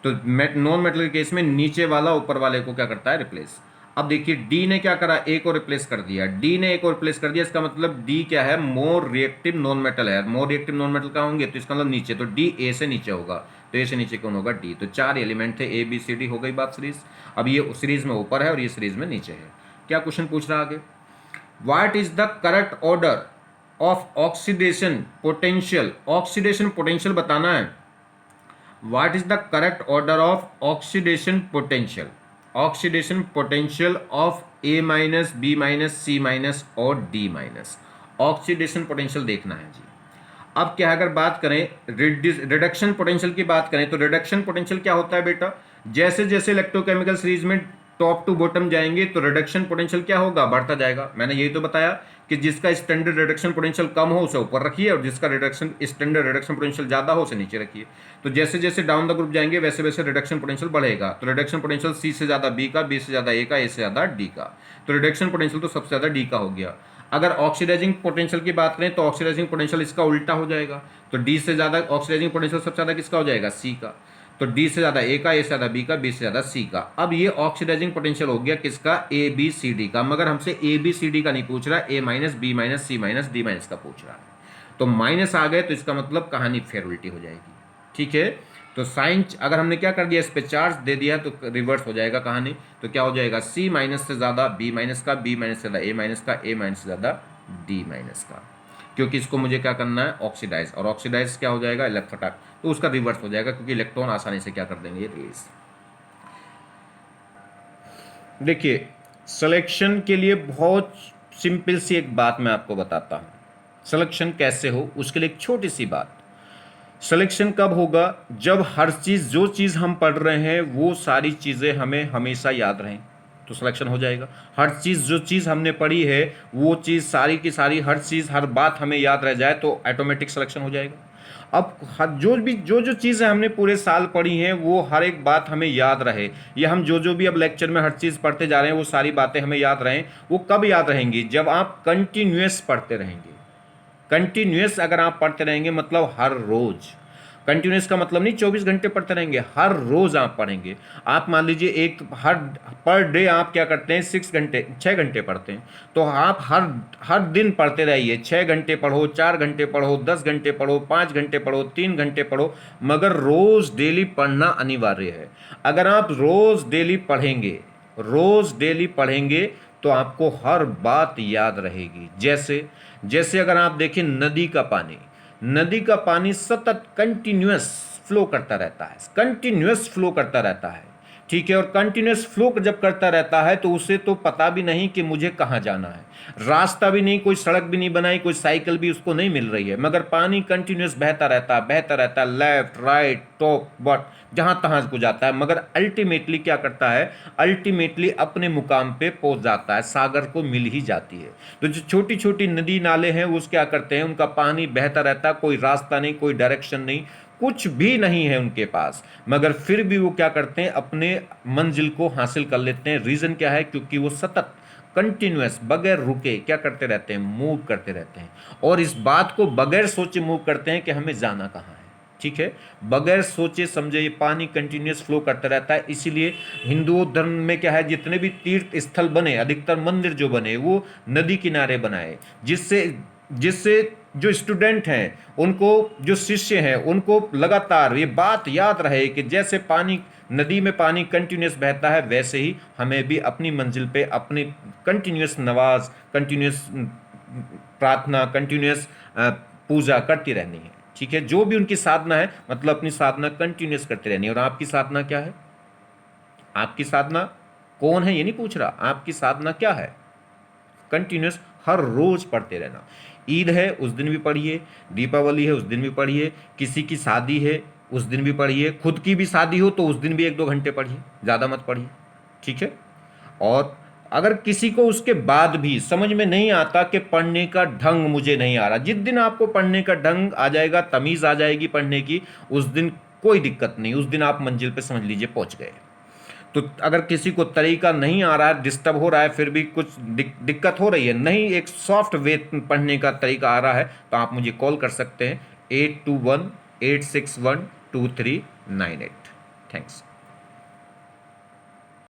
तो नॉन मेटल के केस में नीचे वाला ऊपर वाले को क्या करता है, रिप्लेस। अब देखिए डी ने क्या करा, ए को रिप्लेस कर दिया, डी ने ए को रिप्लेस कर दिया, इसका मतलब डी क्या है, मोर रिएक्टिव नॉन मेटल है। मोर रिएक्टिव नॉन मेटल कहाँ होंगे, तो इसका मतलब नीचे, तो डी ए से नीचे होगा, तो ए से नीचे कौन होगा, डी। तो 4 एलिमेंट थे, ए बी सी डी, हो गई बात सीरीज। अब ये सीरीज में ऊपर है और ये सीरीज में नीचे है। क्या क्वेश्चन पूछ रहा है आगे, what is the correct order of oxidation potential, oxidation potential बताना है। What is the correct order of oxidation potential, oxidation potential of A minus B minus C minus और डी माइनस, ऑक्सीडेशन पोटेंशियल देखना है जी। अब क्या अगर बात करें रिडक्शन पोटेंशियल की बात करें, तो रिडक्शन पोटेंशियल क्या होता है बेटा, जैसे जैसे इलेक्ट्रोकेमिकल सीरीज में टॉप टू बॉटम जाएंगे तो रिडक्शन पोटेंशियल क्या होगा, बढ़ता जाएगा। मैंने यही तो बताया कि जिसका स्टैंडर्ड रिडक्शन पोटेंशियल कम हो उसे ऊपर रखिए और जिसका स्टैंडर्ड रिडक्शन पोटेंशियल ज्यादा हो उसे नीचे रखिए। तो जैसे जैसे डाउन द ग्रुप जाएंगे वैसे वैसे रिडक्शन पोटेंशियल बढ़ेगा। तो रिडक्शन पोटेंशियल सी से ज्यादा बी का, बी से ज्यादा ए का, ए से ज्यादा डी का। तो रिडक्शन पोटेंशियल तो सबसे ज्यादा डी का हो गया। अगर ऑक्सीडाइजिंग पोटेंशियल की बात करें तो ऑक्सीडाइजिंग पोटेंशियल इसका उल्टा हो जाएगा। तो डी से ज्यादा ऑक्सीडाइजिंग पोटेंशियल सबसे ज्यादा किसका हो जाएगा, सी का। तो डी से ज्यादा ए का, ए से ज्यादा बी का, बी से ज्यादा सी का। अब ये ऑक्सीडाइजिंग पोटेंशियल हो गया किसका, ए बी सी डी का। मगर हमसे ए बी सी डी का नहीं पूछ रहा, ए minus B minus C minus D minus का पूछ रहा है। तो माइनस आ गए तो इसका मतलब कहानी फिर उल्टी हो जाएगी। ठीक है, तो साइन अगर हमने क्या कर दिया, इस पे चार्ज दे दिया तो रिवर्स हो जाएगा कहानी। तो क्या हो जाएगा, सी माइनस से ज्यादा बी माइनस का, बी माइनस से ज्यादा ए माइनस का, ए माइनस से ज्यादा डी माइनस का। क्योंकि इसको मुझे क्या करना है, ऑक्सीडाइज, और ऑक्सीडाइज क्या हो जाएगा, इलेक्ट्रोटाक, तो उसका रिवर्स हो जाएगा क्योंकि इलेक्ट्रॉन आसानी से क्या कर देंगे, रेज। देखिए सिलेक्शन के लिए बहुत सिंपल सी एक बात मैं आपको बताता हूं, सिलेक्शन कैसे हो उसके लिए एक छोटी सी बात। सिलेक्शन कब होगा, जब हर चीज, जो चीज हम पढ़ रहे हैं वो सारी चीजें हमें हमेशा याद रहें तो सिलेक्शन हो जाएगा। हर चीज, जो चीज हमने पढ़ी है वो चीज सारी की सारी, हर चीज, हर बात हमें याद रह जाए तो ऑटोमेटिक सिलेक्शन हो जाएगा। अब जो चीज़ें हमने पूरे साल पढ़ी हैं वो हर एक बात हमें याद रहे, या हम जो भी अब लेक्चर में हर चीज़ पढ़ते जा रहे हैं वो सारी बातें हमें याद रहें, वो कब याद रहेंगी, जब आप कंटिन्यूअस पढ़ते रहेंगे। कंटिन्यूअस अगर आप पढ़ते रहेंगे मतलब हर रोज, कंटिन्यूस का मतलब नहीं 24 घंटे पढ़ते रहेंगे, हर रोज आप पढ़ेंगे। आप मान लीजिए एक हर पर डे आप क्या करते हैं, 6 घंटे पढ़ते हैं, तो आप हर दिन पढ़ते रहिए। 6 घंटे पढ़ो, 4 घंटे पढ़ो, 10 घंटे पढ़ो, 5 घंटे पढ़ो, 3 घंटे पढ़ो, मगर रोज डेली पढ़ना अनिवार्य है। अगर आप रोज डेली पढ़ेंगे, रोज डेली पढ़ेंगे तो आपको हर बात याद रहेगी। जैसे जैसे अगर आप देखें नदी का पानी, नदी का पानी सतत कंटिन्यूअस फ्लो करता रहता है, कंटिन्यूअस फ्लो करता रहता है। ठीक है, और कंटिन्यूअस फ्लो जब करता रहता है तो उसे तो पता भी नहीं कि मुझे कहाँ जाना है, रास्ता भी नहीं, कोई सड़क भी नहीं बनाई, कोई साइकिल भी उसको नहीं मिल रही है, मगर पानी कंटिन्यूअस बहता रहता है, बहता रहता है, लेफ्ट राइट टॉप बट जहां तहां को जाता है, मगर अल्टीमेटली क्या करता है, अल्टीमेटली अपने मुकाम पे पहुंच जाता है, सागर को मिल ही जाती है। तो जो छोटी छोटी नदी नाले हैं वो क्या करते हैं, उनका पानी बहता रहता है, कोई रास्ता नहीं, कोई डायरेक्शन नहीं, कुछ भी नहीं है उनके पास, मगर फिर भी वो क्या करते हैं, अपने मंजिल को हासिल कर लेते हैं। रीजन क्या है, क्योंकि वो सतत कंटिन्यूअस बगैर रुके क्या करते रहते हैं, मूव करते रहते हैं, और इस बात को बगैर सोचे मूव करते हैं कि हमें जाना कहाँ है। ठीक है, बगैर सोचे समझे ये पानी कंटिन्यूअस फ्लो करता रहता है। इसीलिए हिंदू धर्म में क्या है, जितने भी तीर्थ स्थल बने, अधिकतर मंदिर जो बने वो नदी किनारे बनाए, जिससे जिससे जो स्टूडेंट हैं उनको, जो शिष्य हैं उनको लगातार ये बात याद रहे कि जैसे पानी, नदी में पानी कंटिन्यूअस बहता है, वैसे ही हमें भी अपनी मंजिल पे अपनी कंटिन्यूअस नमाज, कंटिन्यूअस प्रार्थना, कंटिन्यूअस पूजा करती रहनी है। ठीक है, जो भी उनकी साधना है, मतलब अपनी साधना कंटिन्यूअस करते रहनी है। और आपकी साधना क्या है, आपकी साधना कौन है ये नहीं पूछ रहा, आपकी साधना क्या है, कंटिन्यूअस हर रोज पढ़ते रहना। ईद है उस दिन भी पढ़िए, दीपावली है उस दिन भी पढ़िए, किसी की शादी है उस दिन भी पढ़िए, खुद की भी शादी हो तो उस दिन भी 1-2 घंटे पढ़िए, ज़्यादा मत पढ़िए। ठीक है, और अगर किसी को उसके बाद भी समझ में नहीं आता कि पढ़ने का ढंग मुझे नहीं आ रहा, जिस दिन आपको पढ़ने का ढंग आ जाएगा, तमीज़ आ जाएगी पढ़ने की, उस दिन कोई दिक्कत नहीं, उस दिन आप मंजिल पे समझ लीजिए पहुंच गए। तो अगर किसी को तरीका नहीं आ रहा है, डिस्टर्ब हो रहा है, फिर भी कुछ दिक्कत हो रही है, नहीं एक सॉफ्ट वे पढ़ने का तरीका आ रहा है, तो आप मुझे कॉल कर सकते हैं 8218612398। थैंक्स।